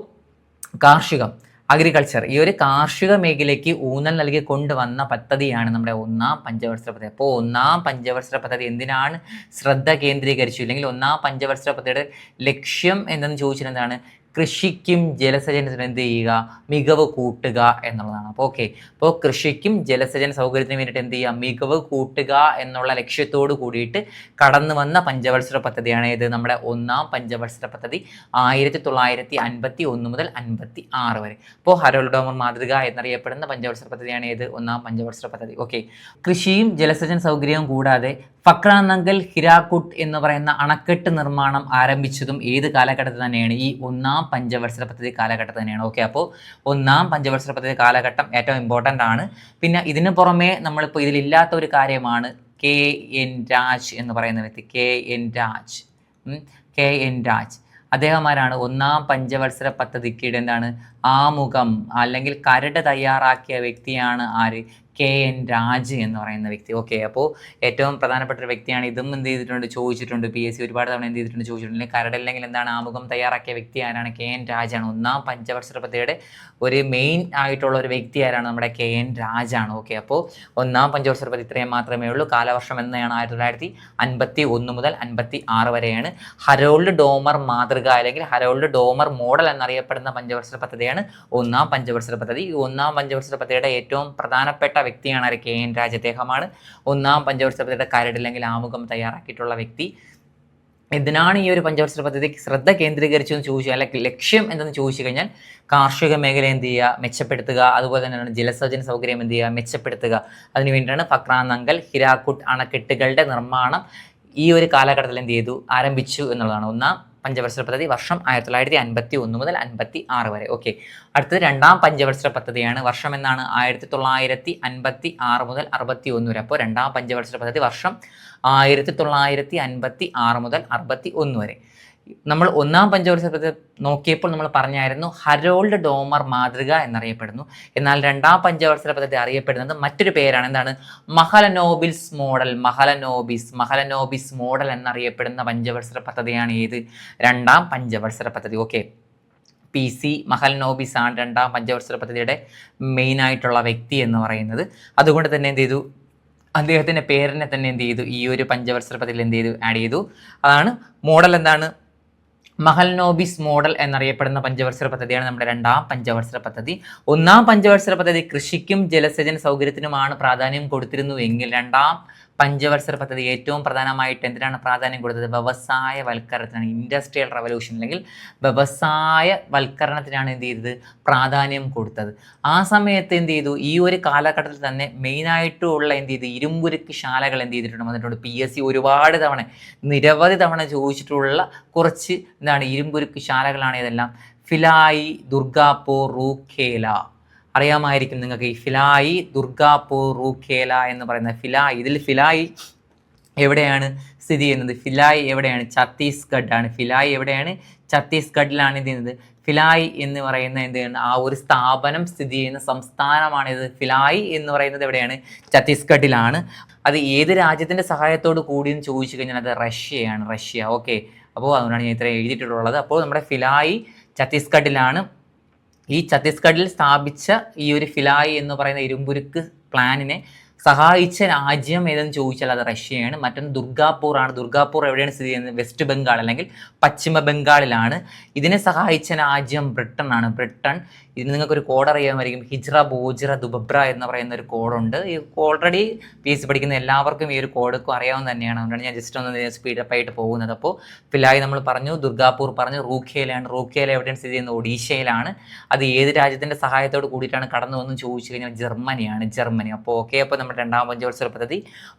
കാർഷികം, അഗ്രികൾച്ചർ, ഈ ഒരു കാർഷിക മേഖലയ്ക്ക് ഊന്നൽ നൽകി കൊണ്ടുവന്ന പദ്ധതിയാണ് നമ്മുടെ ഒന്നാം പഞ്ചവത്സര പദ്ധതി. അപ്പോൾ ഒന്നാം പഞ്ചവത്സര പദ്ധതി എന്തിനാണ് ശ്രദ്ധ കേന്ദ്രീകരിച്ചു? അല്ലെങ്കിൽ ഒന്നാം പഞ്ചവത്സര പദ്ധതിയുടെ ലക്ഷ്യം എന്തെന്ന് ചോദിച്ചാൽ എന്താണ്? കൃഷിക്കും ജലസേചനത്തിനും എന്ത് ചെയ്യുക? മികവ് കൂട്ടുക എന്നുള്ളതാണ്. അപ്പോൾ ഓക്കെ, അപ്പോൾ കൃഷിക്കും ജലസേചന സൗകര്യത്തിനും വേണ്ടിയിട്ട് എന്ത് ചെയ്യുക? മികവ് കൂട്ടുക എന്നുള്ള ലക്ഷ്യത്തോട് കൂടിയിട്ട് കടന്നു വന്ന പഞ്ചവത്സര പദ്ധതിയാണ് ഇത് നമ്മുടെ ഒന്നാം പഞ്ചവത്സര പദ്ധതി 1951 മുതൽ 56 വരെ. അപ്പോൾ ഹരോൾഡ് ഡോമർ മാതൃക എന്നറിയപ്പെടുന്ന പഞ്ചവത്സര പദ്ധതിയാണ് ഏത്? ഒന്നാം പഞ്ചവത്സര പദ്ധതി. ഓക്കെ, കൃഷിയും ജലസേചന സൗകര്യവും കൂടാതെ ഫക്രാനങ്കൽ ഹിരാക്കുട്ട് എന്ന് പറയുന്ന അണക്കെട്ട് നിർമ്മാണം ആരംഭിച്ചതും ഏത് കാലഘട്ടത്തിൽ തന്നെയാണ്? ഈ ഒന്നാം പഞ്ചവത്സര പദ്ധതി കാലഘട്ടത്തിൽ തന്നെയാണ്. ഓക്കെ, അപ്പോൾ ഒന്നാം പഞ്ചവത്സര പദ്ധതി കാലഘട്ടം ഏറ്റവും ഇമ്പോർട്ടൻ്റ് ആണ്. പിന്നെ ഇതിന് പുറമെ നമ്മളിപ്പോൾ ഇതിലില്ലാത്ത ഒരു കാര്യമാണ് KN രാജ് എന്ന് പറയുന്ന വ്യക്തി. KN രാജ് അദ്ദേഹമാരാണ് ഒന്നാം പഞ്ചവത്സര പദ്ധതിക്ക് എന്താണ് ആമുഖം അല്ലെങ്കിൽ കരട് തയ്യാറാക്കിയ വ്യക്തിയാണ് ആര്? KN രാജ് എന്ന് പറയുന്ന വ്യക്തി. ഓക്കെ, അപ്പോൾ ഏറ്റവും പ്രധാനപ്പെട്ട ഒരു വ്യക്തിയാണ്. ഇതും എന്ത് ചെയ്തിട്ടുണ്ട്, ചോദിച്ചിട്ടുണ്ട്. PSC ഒരുപാട് തവണ എന്ത് ചെയ്തിട്ടുണ്ട്, ചോദിച്ചിട്ടുണ്ട്. കരടല്ലെങ്കിൽ എന്താണ് ആമുഖം തയ്യാറാക്കിയ വ്യക്തി ആരാണ്? KN രാജാണ്. ഒന്നാം പഞ്ചവത്സര പദ്ധതിയുടെ ഒരു മെയിൻ ആയിട്ടുള്ള ഒരു വ്യക്തി ആരാണ്? നമ്മുടെ KN രാജാണ്. ഓക്കെ, അപ്പോൾ ഒന്നാം പഞ്ചവത്സര പദ്ധതി ഇത്രയും മാത്രമേ ഉള്ളൂ. കാലവർഷം എന്നതാണ് 1951 മുതൽ 56 വരെയാണ്. ഹരോൾഡ് ഡോമർ മാതൃക അല്ലെങ്കിൽ ഹരോൾഡ് ഡോമർ മോഡൽ എന്നറിയപ്പെടുന്ന പഞ്ചവത്സര പദ്ധതിയാണ് ഒന്നാം പഞ്ചവത്സര പദ്ധതി. ഈ ഒന്നാം പഞ്ചവത്സര പദ്ധതിയുടെ ഏറ്റവും പ്രധാനപ്പെട്ട വ്യക്തിയാണ് ആര്? KN രാജ്. അദ്ദേഹമാണ് ഒന്നാം പഞ്ചവത്സര പദ്ധതിയുടെ കരട് അല്ലെങ്കിൽ ആമുഖം തയ്യാറാക്കിയിട്ടുള്ള വ്യക്തി. എന്തിനാണ് ഈ ഒരു പഞ്ചവത്സര പദ്ധതിക്ക് ശ്രദ്ധ കേന്ദ്രീകരിച്ചു എന്ന് ചോദിച്ചു, അല്ലെങ്കിൽ ലക്ഷ്യം എന്തെന്ന് ചോദിച്ചു കഴിഞ്ഞാൽ കാർഷിക മേഖല എന്ത് ചെയ്യുക, മെച്ചപ്പെടുത്തുക. അതുപോലെ തന്നെയാണ് ജലസേചന സൗകര്യം എന്ത് ചെയ്യുക, മെച്ചപ്പെടുത്തുക. അതിനുവേണ്ടിയാണ് ഫക്രാനങ്കൽ, ഹിരാക്കുഡ് അണക്കെട്ടുകളുടെ നിർമ്മാണം ഈ ഒരു കാലഘട്ടത്തിൽ എന്ത് ചെയ്തു, ആരംഭിച്ചു എന്നുള്ളതാണ്. ഒന്നാം പഞ്ചവത്സര പദ്ധതി വർഷം 1951 മുതൽ 56 വരെ. ഓക്കെ, അടുത്തത് രണ്ടാം പഞ്ചവത്സര പദ്ധതിയാണ്. വർഷം എന്നാണ് 1956 മുതൽ 61 വരെ. അപ്പോൾ രണ്ടാം പഞ്ചവത്സര പദ്ധതി വർഷം 1956 മുതൽ 61 വരെ. നമ്മൾ ഒന്നാം പഞ്ചവത്സര പദ്ധതി നോക്കിയപ്പോൾ നമ്മൾ പറഞ്ഞായിരുന്നു ഹരോൾഡ് ഡോമർ മാതൃക എന്നറിയപ്പെടുന്നു. എന്നാൽ രണ്ടാം പഞ്ചവത്സര പദ്ധതി അറിയപ്പെടുന്നത് മറ്റൊരു പേരാണ്. എന്താണ്? മഹലനോബിസ് മോഡൽ. മഹലനോബിസ് മോഡൽ എന്നറിയപ്പെടുന്ന പഞ്ചവത്സര പദ്ധതിയാണ് ഏത്? രണ്ടാം പഞ്ചവത്സര പദ്ധതി. ഓക്കെ, PC മഹലനോബിസ് ആണ് രണ്ടാം പഞ്ചവത്സര പദ്ധതിയുടെ മെയിൻ ആയിട്ടുള്ള വ്യക്തി എന്ന് പറയുന്നത്. അതുകൊണ്ട് തന്നെ എന്ത് ചെയ്തു, അദ്ദേഹത്തിൻ്റെ പേരിനെ തന്നെ എന്ത് ചെയ്തു, ഈ ഒരു പഞ്ചവത്സര പദ്ധതിയിൽ എന്ത് ചെയ്തു, ആഡ് ചെയ്തു. അതാണ് മോഡൽ. എന്താണ്? മഹലനോബിസ് മോഡൽ എന്നറിയപ്പെടുന്ന പഞ്ചവത്സര പദ്ധതിയാണ് നമ്മുടെ രണ്ടാം പഞ്ചവത്സര പദ്ധതി. ഒന്നാം പഞ്ചവത്സര പദ്ധതി കൃഷിക്കും ജലസേചന സൗകര്യത്തിനുമാണ് പ്രാധാന്യം കൊടുത്തിരുന്നുവെങ്കിൽ രണ്ടാം പഞ്ചവത്സര പദ്ധതി ഏറ്റവും പ്രധാനമായിട്ട് എന്തിനാണ് പ്രാധാന്യം കൊടുത്തത്? വ്യവസായവൽക്കരണത്തിനാണ്. ഇൻഡസ്ട്രിയൽ റവല്യൂഷൻ അല്ലെങ്കിൽ വ്യവസായവൽക്കരണത്തിനാണ് എന്ത് ചെയ്തത്, പ്രാധാന്യം കൊടുത്തത്. ആ സമയത്ത് എന്ത് ചെയ്തു, ഈ ഒരു കാലഘട്ടത്തിൽ തന്നെ മെയിനായിട്ടുള്ള എന്ത് ചെയ്തു, ഇരുമ്പുരുക്ക് ശാലകൾ എന്ത് ചെയ്തിട്ടുണ്ട്, വന്നിട്ടുണ്ട്. PSC ഒരുപാട് തവണ, നിരവധി തവണ ചോദിച്ചിട്ടുള്ള കുറച്ച് എന്താണ് ഇരുമ്പുരുക്ക് ശാലകളാണ് ഇതെല്ലാം. ഫിലായി, ദുർഗാപൂർ, റൂർക്കേല. അറിയാമായിരിക്കും നിങ്ങൾക്ക് ഈ ഫിലായി, ദുർഗാപൂർ, റൂർക്കേല എന്ന് പറയുന്ന ഫിലായി. ഇതിൽ ഫിലായി എവിടെയാണ് സ്ഥിതി ചെയ്യുന്നത്? ഫിലായി എവിടെയാണ്? ഛത്തീസ്ഗഡ് ആണ്. ഫിലായി എവിടെയാണ്? ഛത്തീസ്ഗഡിലാണ് ഇത് ചെയ്യുന്നത്. ഫിലായി എന്ന് പറയുന്ന എന്താണ്, ആ ഒരു സ്ഥാപനം സ്ഥിതി ചെയ്യുന്ന സംസ്ഥാനമാണിത്. ഫിലായി എന്ന് പറയുന്നത് എവിടെയാണ്? ഛത്തീസ്ഗഡിലാണ്. അത് ഏത് രാജ്യത്തിൻ്റെ സഹായത്തോട് കൂടിയെന്ന് ചോദിച്ചു കഴിഞ്ഞാൽ അത് റഷ്യയാണ്. റഷ്യ. ഓക്കെ, അപ്പോൾ അതുകൊണ്ടാണ് ഞാൻ ഇത്ര എഴുതിയിട്ടുള്ളത്. അപ്പോൾ നമ്മുടെ ഫിലായി ഛത്തീസ്ഗഡിലാണ്. ഈ ഛത്തീസ്ഗഡിൽ സ്ഥാപിച്ച ഈ ഒരു ഫിലായി എന്ന് പറയുന്ന ഇരുമ്പുരുക്ക് പ്ലാനിനെ സഹായിച്ച രാജ്യം ഏതെന്ന് ചോദിച്ചാൽ അത് റഷ്യയാണ്. മറ്റൊന്ന് ദുർഗാപൂർ ആണ്. ദുർഗാപൂർ എവിടെയാണ് സ്ഥിതി ചെയ്യുന്നത്? വെസ്റ്റ് ബംഗാൾ അല്ലെങ്കിൽ പശ്ചിമ ബംഗാളിലാണ്. ഇതിനെ സഹായിച്ച രാജ്യം ബ്രിട്ടൻ ആണ്. ബ്രിട്ടൻ. ഇത് നിങ്ങൾക്കൊരു കോഡ് അറിയാമായിരിക്കും, ഹിജ്റ ബോജ്റ ദുബബ്ര എന്ന് പറയുന്ന ഒരു കോഡുണ്ട്. ഈ ഓൾറെഡി PSC പഠിക്കുന്ന എല്ലാവർക്കും ഈ ഒരു കോഡ് അറിയാവുന്ന തന്നെയാണ്. അതുകൊണ്ടാണ് ഞാൻ ജസ്റ്റ് ഒന്ന് സ്പീഡപ്പ് ആയിട്ട് പോകുന്നത്. അപ്പോൾ ഫിലായി നമ്മൾ പറഞ്ഞു, ദുർഗാപൂർ പറഞ്ഞു, റൂർക്കേലയാണ്. റൂർക്കേല എവിടെയാണ് സ്ഥിതി ചെയ്യുന്നത്? ഒഡീഷയിലാണ്. അത് ഏത് രാജ്യത്തിൻ്റെ സഹായത്തോട് കൂടിയിട്ടാണ് കടന്നു വന്നു ചോദിച്ചു കഴിഞ്ഞാൽ ജർമ്മനിയാണ്. ജർമ്മനി. അപ്പോൾ ഓക്കെ, അപ്പോൾ നമ്മുടെ രണ്ടാം പഞ്ചവത്സര പദ്ധതി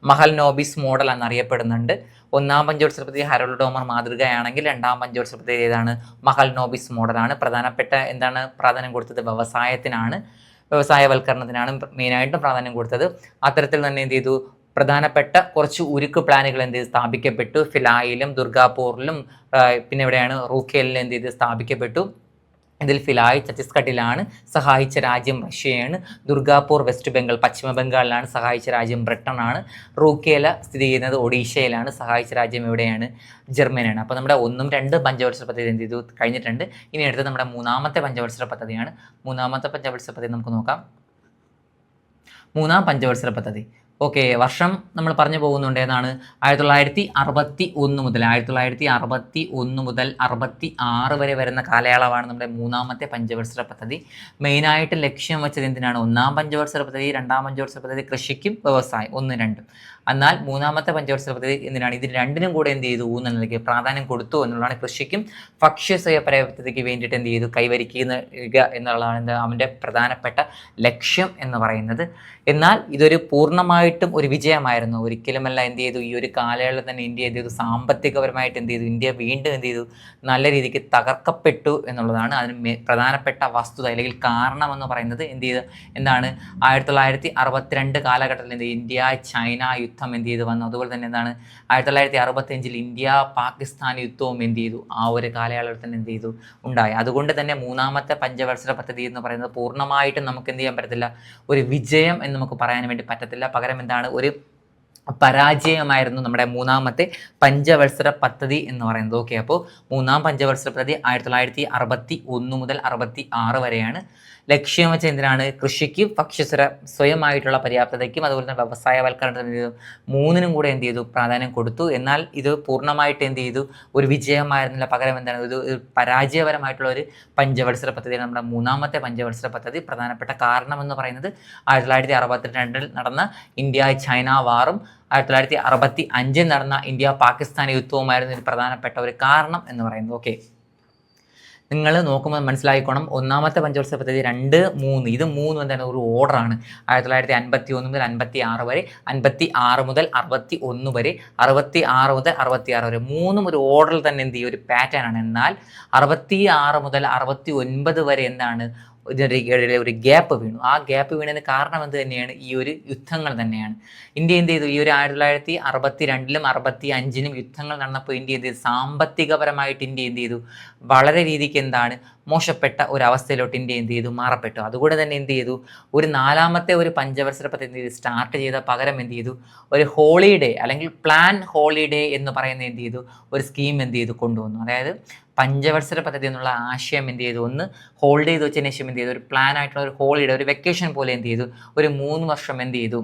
മഹലനോബിസ് മോഡൽ എന്നറിയപ്പെടുന്നുണ്ട്. ഒന്നാം പഞ്ചവത്സര പദ്ധതി ഹരോൾഡ് ഡോമർ മാതൃകയാണെങ്കിൽ രണ്ടാം പഞ്ചവത്സര പദ്ധതി ഏതാണ്? മഹലനോബിസ് മോഡലാണ്. പ്രധാനപ്പെട്ട എന്താണ് പ്രാധാന്യം കൊടുത്തത്? വ്യവസായത്തിനാണ്, വ്യവസായവൽക്കരണത്തിനാണ് മെയിനായിട്ടും പ്രാധാന്യം കൊടുത്തത്. അത്തരത്തിൽ തന്നെ എന്ത് ചെയ്തു, പ്രധാനപ്പെട്ട കുറച്ച് ഉരുക്ക് പ്ലാനുകൾ എന്ത് ചെയ്ത് സ്ഥാപിക്കപ്പെട്ടു. ഫിലായിലും ദുർഗാപൂറിലും പിന്നെ എവിടെയാണ്? റൂർക്കേലയിലും എന്ത് ചെയ്ത് സ്ഥാപിക്കപ്പെട്ടു. ഇതിൽ ഫിലായി ഛത്തീസ്ഗഡിലാണ്. സഹായിച്ച രാജ്യം റഷ്യയാണ്. ദുർഗാപൂർ വെസ്റ്റ് ബംഗാൾ പശ്ചിമ ബംഗാളിലാണ്. സഹായിച്ച രാജ്യം ബ്രിട്ടനാണ്. റൂർക്കേല സ്ഥിതി ചെയ്യുന്നത് ഒഡീഷയിലാണ്. സഹായിച്ച രാജ്യം എവിടെയാണ്? ജർമ്മനിയാണ്. അപ്പോൾ നമ്മുടെ 1ഉം 2 പഞ്ചവത്സര പദ്ധതി എന്ത് ചെയ്തു, കഴിഞ്ഞിട്ടുണ്ട്. ഇനി അടുത്ത് നമ്മുടെ മൂന്നാമത്തെ പഞ്ചവത്സര പദ്ധതിയാണ്. മൂന്നാമത്തെ പഞ്ചവത്സര പദ്ധതി നമുക്ക് നോക്കാം. മൂന്നാം പഞ്ചവത്സര പദ്ധതി. ഓക്കെ, വർഷം നമ്മൾ പറഞ്ഞു പോകുന്നുണ്ട്. ഏതാണ്? 1961 മുതൽ 66 വരെ വരുന്ന കാലയളവാണ് നമ്മുടെ മൂന്നാമത്തെ പഞ്ചവത്സര പദ്ധതി. മെയിനായിട്ട് ലക്ഷ്യം വെച്ചത് എന്തിനാണ്? ഒന്നാം പഞ്ചവത്സര പദ്ധതി, രണ്ടാം പഞ്ചവത്സര പദ്ധതി കൃഷിക്കും വ്യവസായം 1, 2. എന്നാൽ മൂന്നാമത്തെ പഞ്ചവത്സര പദ്ധതി എന്തിനാണ്? ഇതിന് രണ്ടിനും കൂടെ എന്ത് ചെയ്തു, ഊന്നലിലേക്ക് പ്രാധാന്യം കൊടുത്തു എന്നുള്ളതാണ്. കൃഷിക്കും ഭക്ഷ്യസ്വയ പര്യാപ്തതയ്ക്ക് വേണ്ടിയിട്ട് എന്ത് ചെയ്തു, കൈവരിക്കുക എന്നുള്ളതാണ് അവൻ്റെ പ്രധാനപ്പെട്ട ലക്ഷ്യം എന്ന് പറയുന്നത്. എന്നാൽ ഇതൊരു പൂർണ്ണമായിട്ടും ഒരു വിജയമായിരുന്നു. ഒരിക്കലുമല്ല. എന്ത് ചെയ്തു, ഈ ഒരു കാലയളവിൽ തന്നെ ഇന്ത്യ എന്ത് ചെയ്തു, സാമ്പത്തികപരമായിട്ട് എന്ത് ചെയ്തു, ഇന്ത്യ വീണ്ടും എന്ത് ചെയ്തു, നല്ല രീതിക്ക് തകർക്കപ്പെട്ടു എന്നുള്ളതാണ് അതിന് പ്രധാനപ്പെട്ട വസ്തുത അല്ലെങ്കിൽ കാരണം എന്ന് പറയുന്നത്. എന്ത് ചെയ്ത് എന്താണ്? 1962 കാലഘട്ടത്തിൽ ഇന്ത്യ ചൈന യുദ്ധം യുദ്ധം എന്ത് ചെയ്ത് വന്നു. അതുപോലെ തന്നെ എന്താണ് 1965 ഇന്ത്യ പാകിസ്ഥാൻ യുദ്ധവും എന്ത് ചെയ്തു, ആ ഒരു കാലയളവിൽ തന്നെ എന്ത് ചെയ്തു ഉണ്ടായി. അതുകൊണ്ട് തന്നെ മൂന്നാമത്തെ പഞ്ചവത്സര പദ്ധതി എന്ന് പറയുന്നത് പൂർണ്ണമായിട്ടും നമുക്ക് എന്ത് ചെയ്യാൻ പറ്റത്തില്ല, ഒരു വിജയം എന്ന് നമുക്ക് പറയാൻ വേണ്ടി പറ്റത്തില്ല. പകരം എന്താണ്, ഒരു പരാജയമായിരുന്നു നമ്മുടെ മൂന്നാമത്തെ പഞ്ചവത്സര പദ്ധതി എന്ന് പറയുന്നത്. ഓക്കെ, അപ്പോൾ മൂന്നാം പഞ്ചവത്സര പദ്ധതി 1961 മുതൽ 66 വരെയാണ്. ലക്ഷ്യം വെച്ച എന്തിനാണ്, കൃഷിക്ക് ഭക്ഷ്യസുര സ്വയമായിട്ടുള്ള പര്യാപ്തതയ്ക്കും അതുപോലെ തന്നെ വ്യവസായവൽക്കരണത്തിന് മൂന്നിനും കൂടെ എന്ത് ചെയ്തു, പ്രാധാന്യം കൊടുത്തു. എന്നാൽ ഇത് പൂർണ്ണമായിട്ട് എന്ത് ചെയ്തു, ഒരു വിജയമായിരുന്നില്ല. പകരം എന്താണ്, ഇത് പരാജയപരമായിട്ടുള്ള ഒരു പഞ്ചവത്സര പദ്ധതിയാണ് നമ്മുടെ മൂന്നാമത്തെ പഞ്ചവത്സര പദ്ധതി. പ്രധാനപ്പെട്ട കാരണം എന്ന് പറയുന്നത് 1962 നടന്ന ഇന്ത്യ ചൈന വാറും 1965 നടന്ന ഇന്ത്യ പാകിസ്ഥാൻ യുദ്ധവുമായിരുന്നു ഇതിന് പ്രധാനപ്പെട്ട ഒരു കാരണം എന്ന് പറയുന്നത്. ഓക്കെ, നിങ്ങൾ നോക്കുമ്പോൾ മനസ്സിലായിക്കോണം, ഒന്നാമത്തെ പഞ്ചവത്സര പദ്ധതി 2, 3 ഇത് 3 എന്താണ്, ഒരു ഓർഡറാണ്. 1951 മുതൽ 56 വരെ, 56 മുതൽ 61 വരെ, 66 മുതൽ 66 വരെ, മൂന്നും ഒരു ഓർഡറിൽ തന്നെ എന്ത് ചെയ്യും, ഒരു പാറ്റേൺ ആണ്. എന്നാൽ 66 മുതൽ 69 വരെ എന്താണ്, ഇതിനിടയിൽ ഒരു ഗ്യാപ്പ് വീണു. ആ ഗ്യാപ്പ് വീണതിന് കാരണം എന്ത് തന്നെയാണ്, ഈ ഒരു യുദ്ധങ്ങൾ തന്നെയാണ്. ഇന്ത്യ എന്ത് ചെയ്തു, ഈ ഒരു 1962 65 യുദ്ധങ്ങൾ നടന്നപ്പോൾ ഇന്ത്യ എന്ത് ചെയ്തു, സാമ്പത്തികപരമായിട്ട് ഇന്ത്യ എന്ത് ചെയ്തു, വളരെ രീതിക്ക് എന്താണ് മോശപ്പെട്ട ഒരു അവസ്ഥയിലോട്ട് ഇന്ത്യ എന്ത് ചെയ്തു, മാറപ്പെട്ടു. അതുകൊണ്ട് തന്നെ എന്ത് ചെയ്തു, ഒരു നാലാമത്തെ ഒരു പഞ്ചവത്സര പദ്ധതി സ്റ്റാർട്ട് ചെയ്ത പകരം എന്ത് ചെയ്തു, ഒരു ഹോളിഡേ അല്ലെങ്കിൽ പ്ലാൻ ഹോളിഡേ എന്ന് പറയുന്ന എന്ത് ചെയ്തു, ഒരു സ്കീം എന്ത് ചെയ്തു കൊണ്ടുവന്നു. അതായത് പഞ്ചവത്സര പദ്ധതി എന്നുള്ള ആശയം എന്ത് ചെയ്തു, ഒന്ന് ഹോൾഡ് ചെയ്ത് വെച്ചതിന് ശേഷം എന്ത് ചെയ്തു, ഒരു പ്ലാൻ ആയിട്ടുള്ള ഒരു ഹോളിഡേ, ഒരു വെക്കേഷൻ പോലെ എന്ത് ചെയ്തു, ഒരു 3 വർഷം എന്ത് ചെയ്തു,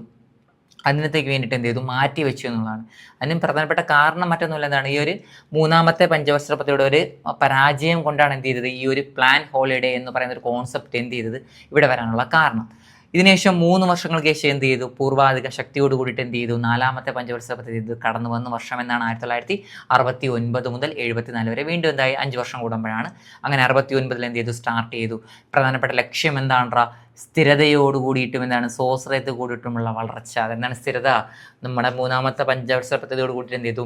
അതിനത്തേക്ക് വേണ്ടിയിട്ട് എന്ത് ചെയ്തു, മാറ്റി വെച്ചു എന്നുള്ളതാണ്. അതിനും പ്രധാനപ്പെട്ട കാരണം മറ്റൊന്നുമില്ല, എന്താണ്, ഈ ഒരു മൂന്നാമത്തെ പഞ്ചവത്സര പദ്ധതിയുടെ ഒരു പരാജയം കൊണ്ടാണ് എന്ത് ചെയ്തത്, ഈ ഒരു പ്ലാൻ ഹോളിഡേ എന്ന് പറയുന്ന ഒരു കോൺസെപ്റ്റ് എന്ത് ചെയ്തത് ഇവിടെ വരാനുള്ള കാരണം. ഇതിനുശേഷം 3 വർഷങ്ങൾക്ക് ശേഷം എന്ത് ചെയ്തു, പൂർവാധിക ശക്തിയോട് കൂടിയിട്ട് എന്ത് ചെയ്തു, നാലാമത്തെ പഞ്ചവത്സര പദ്ധതി ഇത് കടന്നു വന്ന വർഷം എന്നാണ് 1969 മുതൽ 74 വരെ. വീണ്ടും എന്തായി, 5 വർഷം കൂടുമ്പോഴാണ്. അങ്ങനെ 69 എന്ത് ചെയ്തു, സ്റ്റാർട്ട് ചെയ്തു. പ്രധാനപ്പെട്ട ലക്ഷ്യം എന്താണ്ടാ, സ്ഥിരതയോട് കൂടിയിട്ടും എന്താണ്, സ്വാശ്രയത്തെ കൂടിയിട്ടുമുള്ള വളർച്ച. അതെന്താണ് സ്ഥിരത, നമ്മുടെ മൂന്നാമത്തെ പഞ്ചവത്സര പദ്ധതിയോട് കൂടിയിട്ട് എന്ത് ചെയ്തു,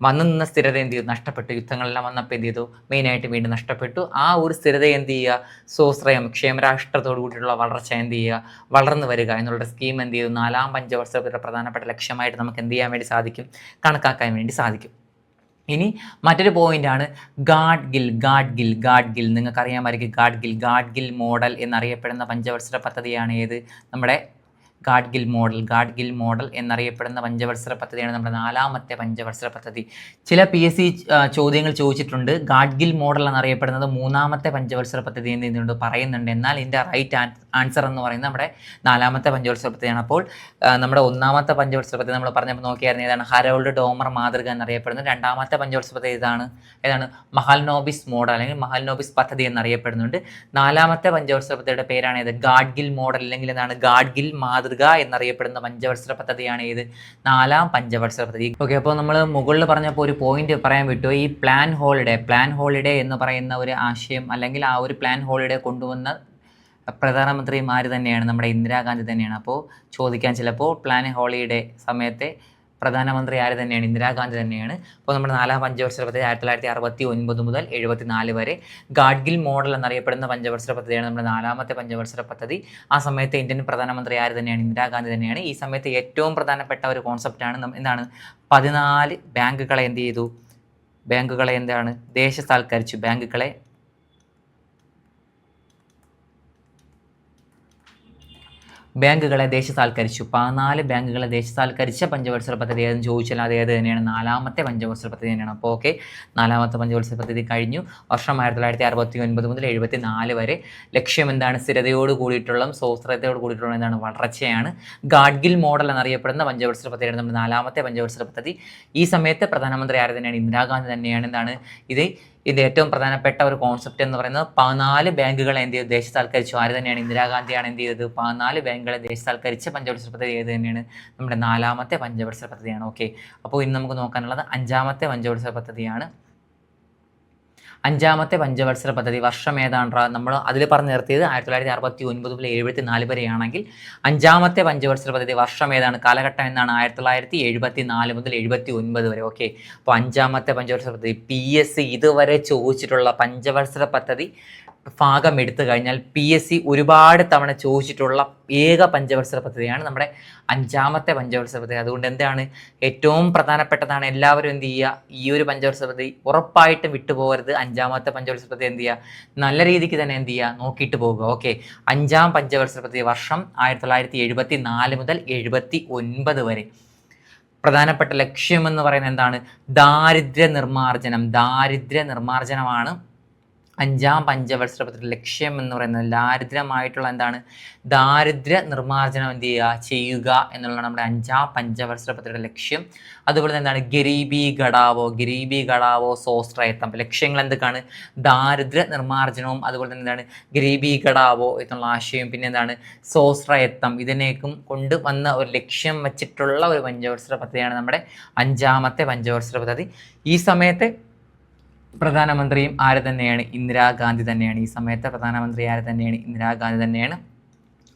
വന്നു നിന്ന സ്ഥിരത എന്ത് ചെയ്തു, നഷ്ടപ്പെട്ടു. യുദ്ധങ്ങളെല്ലാം വന്നപ്പോൾ എന്ത് ചെയ്തു, മെയിനായിട്ട് വീണ്ടും നഷ്ടപ്പെട്ടു. ആ ഒരു സ്ഥിരത എന്ത് ചെയ്യുക, സ്വാശ്രയം ക്ഷേമരാഷ്ട്രത്തോടു കൂടിയിട്ടുള്ള വളർച്ച എന്ത് ചെയ്യുക, വളർന്നു വരിക എന്നുള്ള സ്കീം എന്ത് ചെയ്തു, നാലാം പഞ്ചവത്സരത്തിൻ്റെ പ്രധാനപ്പെട്ട ലക്ഷ്യമായിട്ട് നമുക്ക് എന്ത് ചെയ്യാൻ വേണ്ടി സാധിക്കും, കണക്കാക്കാൻ വേണ്ടി സാധിക്കും. ഇനി മറ്റൊരു പോയിന്റാണ് ഗാഡ്ഗിൽ നിങ്ങൾക്കറിയാമായിരിക്കും. ഗാഡ്ഗിൽ മോഡൽ എന്നറിയപ്പെടുന്ന പഞ്ചവത്സര പദ്ധതിയാണ് ഏത്, നമ്മുടെ ഗാഡ്ഗിൽ മോഡൽ എന്നറിയപ്പെടുന്ന പഞ്ചവത്സര പദ്ധതിയാണ് നമ്മുടെ നാലാമത്തെ പഞ്ചവത്സര പദ്ധതി. ചില PSC ചോദ്യങ്ങൾ ചോദിച്ചിട്ടുണ്ട്, ഗാഡ്ഗിൽ മോഡൽ എന്നറിയപ്പെടുന്നത് മൂന്നാമത്തെ പഞ്ചവത്സര പദ്ധതി എന്ന് പറയുന്നുണ്ട്. എന്നാൽ ഇതിൻ്റെ റൈറ്റ് ആൻസർ എന്ന് പറയുന്നത് നമ്മുടെ നാലാമത്തെ പഞ്ചവത്സര പദ്ധതിയാണ്. അപ്പോൾ നമ്മുടെ ഒന്നാമത്തെ പഞ്ചവത്സര പദ്ധതി നമ്മൾ പറഞ്ഞപ്പോൾ നോക്കിയായിരുന്നു, ഏതാണ്, ഹരോൾഡ് ഡോമർ മാതൃക എന്നറിയപ്പെടുന്നത്. രണ്ടാമത്തെ പഞ്ചവത്സര പദ്ധതി ഏതാണ് മഹൽനോബിസ് മോഡൽ അല്ലെങ്കിൽ മഹൽനോബിസ് പദ്ധതി എന്നറിയപ്പെടുന്നുണ്ട്. നാലാമത്തെ പഞ്ചവത്സര പദ്ധതിയുടെ പേരാണ് ഏത്, ഗാഡ്ഗിൽ മോഡൽ അല്ലെങ്കിൽ എന്താണ്, ഗാഡ്ഗിൽ മാതൃക എന്നറിയപ്പെടുന്ന പഞ്ചവത്സര പദ്ധതിയാണ് ഏത്, നാലാം പഞ്ചവത്സര പദ്ധതി. ഓക്കെ, അപ്പോൾ നമ്മൾ മുകളിൽ പറഞ്ഞപ്പോൾ ഒരു പോയിന്റ് പറയാൻ വിട്ടു. ഈ പ്ലാൻ ഹോളിഡേ എന്ന് പറയുന്ന ഒരു ആശയം അല്ലെങ്കിൽ ആ ഒരു പ്ലാൻ ഹോളിഡേ കൊണ്ടുവന്ന പ്രധാനമന്ത്രിമാർ തന്നെയാണ് നമ്മുടെ ഇന്ദിരാഗാന്ധി തന്നെയാണ്. അപ്പോൾ ചോദിക്കാൻ ചിലപ്പോൾ പ്ലാൻ ഹോളിഡേ സമയത്തെ പ്രധാനമന്ത്രി ആര് തന്നെയാണ്, ഇന്ദിരാഗാന്ധി തന്നെയാണ്. അപ്പോൾ നമ്മുടെ നാലാം പഞ്ചവത്സര പദ്ധതി 1969 മുതൽ 74 വരെ. ഗാഡ്ഗിൽ മോഡൽ എന്നറിയപ്പെടുന്ന പഞ്ചവത്സര പദ്ധതിയാണ് നമ്മുടെ നാലാമത്തെ പഞ്ചവത്സര പദ്ധതി. ആ സമയത്ത് ഇന്ത്യൻ പ്രധാനമന്ത്രി ആര് തന്നെയാണ്, ഇന്ദിരാഗാന്ധി തന്നെയാണ്. ഈ സമയത്ത് ഏറ്റവും പ്രധാനപ്പെട്ട ഒരു കോൺസെപ്റ്റാണ് എന്താണ്, 14 ബാങ്കുകളെ എന്ത് ചെയ്തു, ബാങ്കുകളെ എന്താണ് ദേശസാൽക്കരിച്ചു. ബാങ്കുകളെ ദേശസാൽക്കരിച്ചു. 14 ബാങ്കുകളെ ദേശസാൽക്കരിച്ച പഞ്ചവത്സര പദ്ധതി ഏതെന്ന് ചോദിച്ചാൽ അത് ഏത് തന്നെയാണ്, നാലാമത്തെ പഞ്ചവത്സര പദ്ധതി തന്നെയാണ്. അപ്പോൾ ഓക്കെ, നാലാമത്തെ പഞ്ചവത്സര പദ്ധതി കഴിഞ്ഞു. വർഷം 1969 മുതൽ 74 വരെ. ലക്ഷ്യം എന്താണ്, സ്ഥിരതയോട് കൂടിയിട്ടുള്ള സ്വാശ്രയത്തോട് കൂടിയിട്ടുള്ള എന്താണ്, വളർച്ചയാണ്. ഗാഡ്ഗിൽ മോഡൽ എന്നറിയപ്പെടുന്ന പഞ്ചവത്സര പദ്ധതിയാണ് നമ്മുടെ നാലാമത്തെ പഞ്ചവത്സര പദ്ധതി. ഈ സമയത്ത് പ്രധാനമന്ത്രി ആര് തന്നെയാണ്, ഇന്ദിരാഗാന്ധി തന്നെയാണ്. എന്താണ് ഇത് ഏറ്റവും പ്രധാനപ്പെട്ട ഒരു കോൺസെപ്റ്റ് എന്ന് പറയുന്നത് 14 ബാങ്കുകളെ എന്ത് ചെയ്തു, ദേശസാൽക്കരിച്ചു. ആര് തന്നെയാണ്, ഇന്ദിരാഗാന്ധിയാണ് എന്ത് ചെയ്തത്, 14 ബാങ്കുകളെ ദേശസാൽക്കരിച്ച പഞ്ചവത്സര പദ്ധതി ഏത് തന്നെയാണ്, നമ്മുടെ നാലാമത്തെ പഞ്ചവത്സര പദ്ധതിയാണ്. ഓക്കെ, അപ്പോൾ ഇന്ന് നമുക്ക് നോക്കാനുള്ളത് അഞ്ചാമത്തെ പഞ്ചവത്സര പദ്ധതിയാണ്. അഞ്ചാമത്തെ പഞ്ചവത്സര പദ്ധതി വർഷം ഏതാണ്ടാ, നമ്മൾ അതിൽ പറഞ്ഞു നിർത്തിയത് 1969 മുതൽ 74 വരെയാണെങ്കിൽ അഞ്ചാമത്തെ പഞ്ചവത്സര പദ്ധതി വർഷം ഏതാണ്, കാലഘട്ടം എന്നാണ്, 1974 മുതൽ 79 വരെ. ഓക്കെ, അപ്പോൾ അഞ്ചാമത്തെ പഞ്ചവത്സര പദ്ധതി PSC ഇതുവരെ ചോദിച്ചിട്ടുള്ള പഞ്ചവത്സര പദ്ധതി ഭാഗം എടുത്തു കഴിഞ്ഞാൽ PSC ഒരുപാട് തവണ ചോദിച്ചിട്ടുള്ള ഏക പഞ്ചവത്സര പദ്ധതിയാണ് നമ്മുടെ 5ാമത്തെ പഞ്ചവത്സര പദ്ധതി. അതുകൊണ്ട് എന്താണ് ഏറ്റവും പ്രധാനപ്പെട്ടതാണ്, എല്ലാവരും എന്ത് ചെയ്യുക, ഈ ഒരു പഞ്ചവത്സര പദ്ധതി ഉറപ്പായിട്ടും വിട്ടുപോകരുത്. 5ാമത്തെ പഞ്ചവത്സര പദ്ധതി എന്ത് ചെയ്യുക, നല്ല രീതിക്ക് തന്നെ എന്ത് ചെയ്യുക, നോക്കിയിട്ട് പോകുക. ഓക്കെ, 5ാം പഞ്ചവത്സര പദ്ധതി വർഷം 1974 മുതൽ 79 വരെ. പ്രധാനപ്പെട്ട ലക്ഷ്യമെന്ന് പറയുന്നത് എന്താണ്, ദാരിദ്ര്യ നിർമ്മാർജ്ജനമാണ് 5ാം പഞ്ചവത്സര പദ്ധതി ലക്ഷ്യം എന്ന് പറയുന്നത്. ദാരിദ്ര്യമായിട്ടുള്ള എന്താണ്, ദാരിദ്ര്യ നിർമ്മാർജ്ജനം എന്ത് ചെയ്യുക എന്നുള്ളതാണ് നമ്മുടെ 5ാം പഞ്ചവത്സര പദ്ധതിയുടെ ലക്ഷ്യം. അതുപോലെ തന്നെ എന്താണ്, ഗരീബി ഘടാവോ സ്വാശ്രയത്വം. ലക്ഷ്യങ്ങൾ എന്തൊക്കെയാണ്, ദാരിദ്ര്യ നിർമ്മാർജ്ജനവും അതുപോലെ തന്നെ എന്താണ്, ഗരീബി ഘടാവോ എന്നുള്ള ആശയം, പിന്നെ എന്താണ്, സ്വാശ്രയത്വം. ഇതിനേക്കും കൊണ്ടുവന്ന ഒരു ലക്ഷ്യം വെച്ചിട്ടുള്ള ഒരു പഞ്ചവത്സര പദ്ധതിയാണ് നമ്മുടെ 5ാമത്തെ പഞ്ചവത്സര പദ്ധതി. ഈ സമയത്ത് പ്രധാനമന്ത്രിയും ആര് തന്നെയാണ്, ഇന്ദിരാഗാന്ധി തന്നെയാണ്. ഈ സമയത്ത് പ്രധാനമന്ത്രി ആര് തന്നെയാണ്, ഇന്ദിരാഗാന്ധി തന്നെയാണ്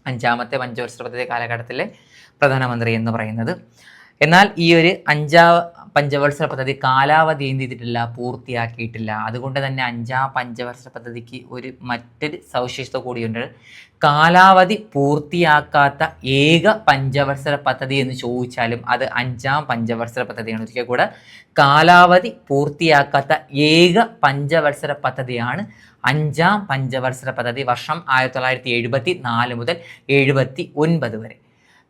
5ാമത്തെ പഞ്ചവത്സര പദ്ധതി കാലഘട്ടത്തിലെ പ്രധാനമന്ത്രി എന്ന് പറയുന്നത്. എന്നാൽ ഈ ഒരു 5ാം പഞ്ചവത്സര പദ്ധതി കാലാവധി എന്ത് ചെയ്തിട്ടില്ല, പൂർത്തിയാക്കിയിട്ടില്ല. അതുകൊണ്ട് തന്നെ 5ാം പഞ്ചവത്സര പദ്ധതിക്ക് മറ്റൊരു സവിശേഷത കൂടിയുണ്ട്. കാലാവധി പൂർത്തിയാക്കാത്ത ഏക പഞ്ചവത്സര പദ്ധതി എന്ന് ചോദിച്ചാലും അത് 5ാം പഞ്ചവത്സര പദ്ധതിയാണ്. ഒരിക്കൽ കൂടെ, കാലാവധി പൂർത്തിയാക്കാത്ത ഏക പഞ്ചവത്സര പദ്ധതിയാണ് 5ാം പഞ്ചവത്സര പദ്ധതി വർഷം 1974 മുതൽ 79 വരെ.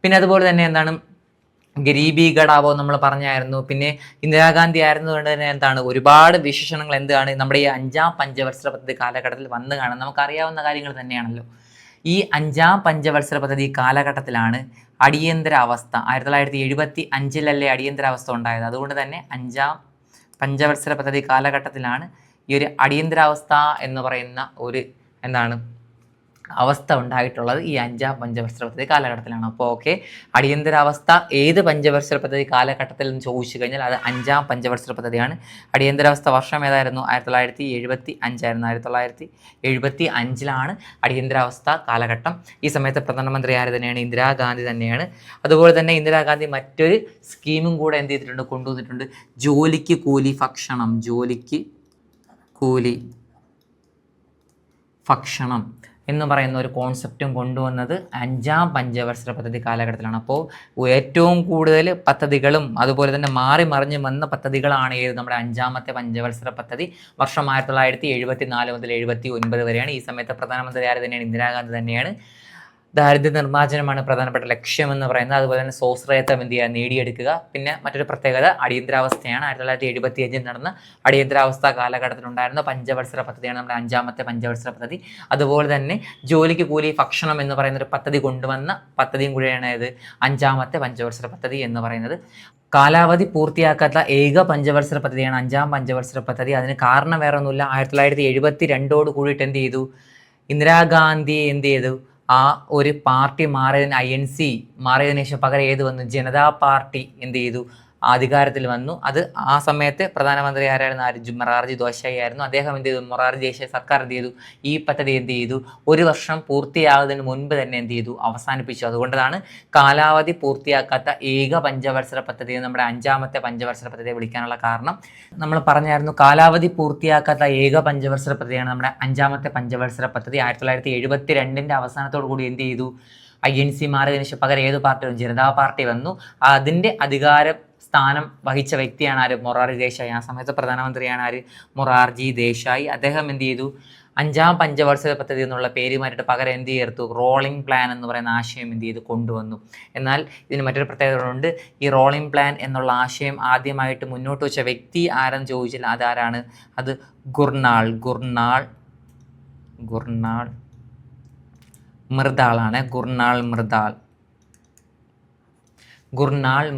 പിന്നെ അതുപോലെ തന്നെ എന്താണ്, ഗരീബി ഘടാവോ നമ്മൾ പറഞ്ഞായിരുന്നു. പിന്നെ ഇന്ദിരാഗാന്ധി ആയിരുന്നതുകൊണ്ട് തന്നെ എന്താണ്, ഒരുപാട് വിശേഷണങ്ങൾ എന്താണ് നമ്മുടെ ഈ 5ാം പഞ്ചവത്സര പദ്ധതി കാലഘട്ടത്തിൽ വന്നു കാണാൻ നമുക്കറിയാവുന്ന കാര്യങ്ങൾ തന്നെയാണല്ലോ. ഈ 5ാം പഞ്ചവത്സര പദ്ധതി കാലഘട്ടത്തിലാണ് അടിയന്തരാവസ്ഥ. 1975 അടിയന്തരാവസ്ഥ ഉണ്ടായത്. അതുകൊണ്ട് തന്നെ 5ാം പഞ്ചവത്സര പദ്ധതി കാലഘട്ടത്തിലാണ് ഈ ഒരു അടിയന്തരാവസ്ഥ എന്ന് പറയുന്ന ഒരു എന്താണ് അവസ്ഥ ഉണ്ടായിട്ടുള്ളത്. ഈ 5ാം പഞ്ചവത്സര പദ്ധതി കാലഘട്ടത്തിലാണ്. അപ്പോൾ ഓക്കെ, അടിയന്തരാവസ്ഥ ഏത് പഞ്ചവത്സര പദ്ധതി കാലഘട്ടത്തിൽ എന്ന് ചോദിച്ചു കഴിഞ്ഞാൽ അത് 5ാം പഞ്ചവത്സര പദ്ധതിയാണ്. അടിയന്തരാവസ്ഥ വർഷം ഏതായിരുന്നു, 1975 ആയിരുന്നു. 1975 അടിയന്തരാവസ്ഥ കാലഘട്ടം. ഈ സമയത്ത് പ്രധാനമന്ത്രി ആര് തന്നെയാണ്, ഇന്ദിരാഗാന്ധി തന്നെയാണ്. അതുപോലെ തന്നെ ഇന്ദിരാഗാന്ധി മറ്റൊരു സ്കീമും കൂടെ എന്ത് ചെയ്തിട്ടുണ്ട്, കൊണ്ടുവന്നിട്ടുണ്ട്. ജോലിക്ക് കൂലി ഭക്ഷണം എന്ന് പറയുന്ന ഒരു കോൺസെപ്റ്റും കൊണ്ടുവന്നത് 5ാം പഞ്ചവത്സര പദ്ധതി കാലഘട്ടത്തിലാണ്. അപ്പോൾ ഏറ്റവും കൂടുതൽ പദ്ധതികളും അതുപോലെ തന്നെ മാറി മറിഞ്ഞ് വന്ന പദ്ധതികളാണ് ഏത്, നമ്മുടെ 5ാമത്തെ പഞ്ചവത്സര പദ്ധതി വർഷം 1974 മുതൽ 79 വരെയാണ്. ഈ സമയത്ത് പ്രധാനമന്ത്രി ആര് തന്നെയാണ്, ഇന്ദിരാഗാന്ധി തന്നെയാണ്. ദാരിദ്ര്യ നിർമ്മാർജ്ജനമാണ് പ്രധാനപ്പെട്ട ലക്ഷ്യം എന്ന് പറയുന്നത്. അതുപോലെ തന്നെ സ്വാശ്രയത്വം എന്ത് ചെയ്യുക, നേടിയെടുക്കുക. പിന്നെ മറ്റൊരു പ്രത്യേകത അടിയന്തരാവസ്ഥയാണ്. 1975 നടന്ന അടിയന്തരാവസ്ഥ കാലഘട്ടത്തിലുണ്ടായിരുന്ന പഞ്ചവത്സര പദ്ധതിയാണ് നമ്മുടെ 5ാമത്തെ പഞ്ചവത്സര പദ്ധതി. അതുപോലെ തന്നെ ജോലിക്ക് കൂലി ഭക്ഷണം എന്ന് പറയുന്ന ഒരു പദ്ധതി കൊണ്ടുവന്ന പദ്ധതിയും കൂടിയാണ് ഇത് 5ാമത്തെ പഞ്ചവത്സര പദ്ധതി എന്ന് പറയുന്നത്. കാലാവധി പൂർത്തിയാക്കാത്ത ഏക പഞ്ചവത്സര പദ്ധതിയാണ് 5ാം പഞ്ചവത്സര പദ്ധതി. അതിന് കാരണം വേറെ ഒന്നുമില്ല, 1972 കൂടിയിട്ട് എന്ത് ചെയ്തു, ഇന്ദിരാഗാന്ധി എന്ത് ചെയ്തു, ആ ഒരു പാർട്ടി മാറിയതിന് INC മാറിയതിനു ശേഷം പകരം ഏത് വന്നു, ജനതാ പാർട്ടി എന്ത് ചെയ്തു, അധികാരത്തിൽ വന്നു. അത് ആ സമയത്ത് പ്രധാനമന്ത്രി ആരായിരുന്നു, മൊറാർജി ദേശായി ആയിരുന്നു. അദ്ദേഹം എന്ത് ചെയ്തു, മൊറാർജി ദേശായി സർക്കാർ എന്ത് ചെയ്തു, ഈ പദ്ധതി എന്ത് ചെയ്തു, ഒരു വർഷം പൂർത്തിയാകുന്നതിന് മുൻപ് തന്നെ എന്ത് ചെയ്തു, അവസാനിപ്പിച്ചു. അതുകൊണ്ടാണ് കാലാവധി പൂർത്തിയാക്കാത്ത ഏക പഞ്ചവത്സര പദ്ധതി നമ്മുടെ 5ാമത്തെ പഞ്ചവത്സര പദ്ധതിയെ വിളിക്കാനുള്ള കാരണം. നമ്മൾ പറഞ്ഞായിരുന്നു, കാലാവധി പൂർത്തിയാക്കാത്ത ഏക പഞ്ചവത്സര പദ്ധതിയാണ് നമ്മുടെ 5ാമത്തെ പഞ്ചവത്സര പദ്ധതി. 1972 അവസാനത്തോടു കൂടി എന്ത് ചെയ്തു, INC മാറിയതിനു ശേഷം പകരം ഏത് പാർട്ടി വന്നു, ജനതാ പാർട്ടി വന്നു. അതിൻ്റെ അധികാര സ്ഥാനം വഹിച്ച വ്യക്തിയാണ് ആര്, മൊറാർജി ദേശായി. ആ സമയത്ത് പ്രധാനമന്ത്രിയാണ് ആര്, മൊറാർജി ദേശായി. അദ്ദേഹം എന്ത് ചെയ്തു, 5ാം പഞ്ചവത്സര പദ്ധതി എന്നുള്ള പേര് മാറ്റിയിട്ട് പകരം എന്ത് ചേർത്തു, റോളിംഗ് പ്ലാൻ എന്ന് പറയുന്ന ആശയം എന്ത് ചെയ്തു, കൊണ്ടുവന്നു. എന്നാൽ ഇതിന് മറ്റൊരു പ്രത്യേകത ഉണ്ട്. ഈ റോളിംഗ് പ്ലാൻ എന്നുള്ള ആശയം ആദ്യമായിട്ട് മുന്നോട്ട് വെച്ച വ്യക്തി ആരെന്ന് ചോദിച്ചാൽ അതാരാണ്, അത് ഗുർനാൾ മൃദാളാണ്. ഗുർനാൾ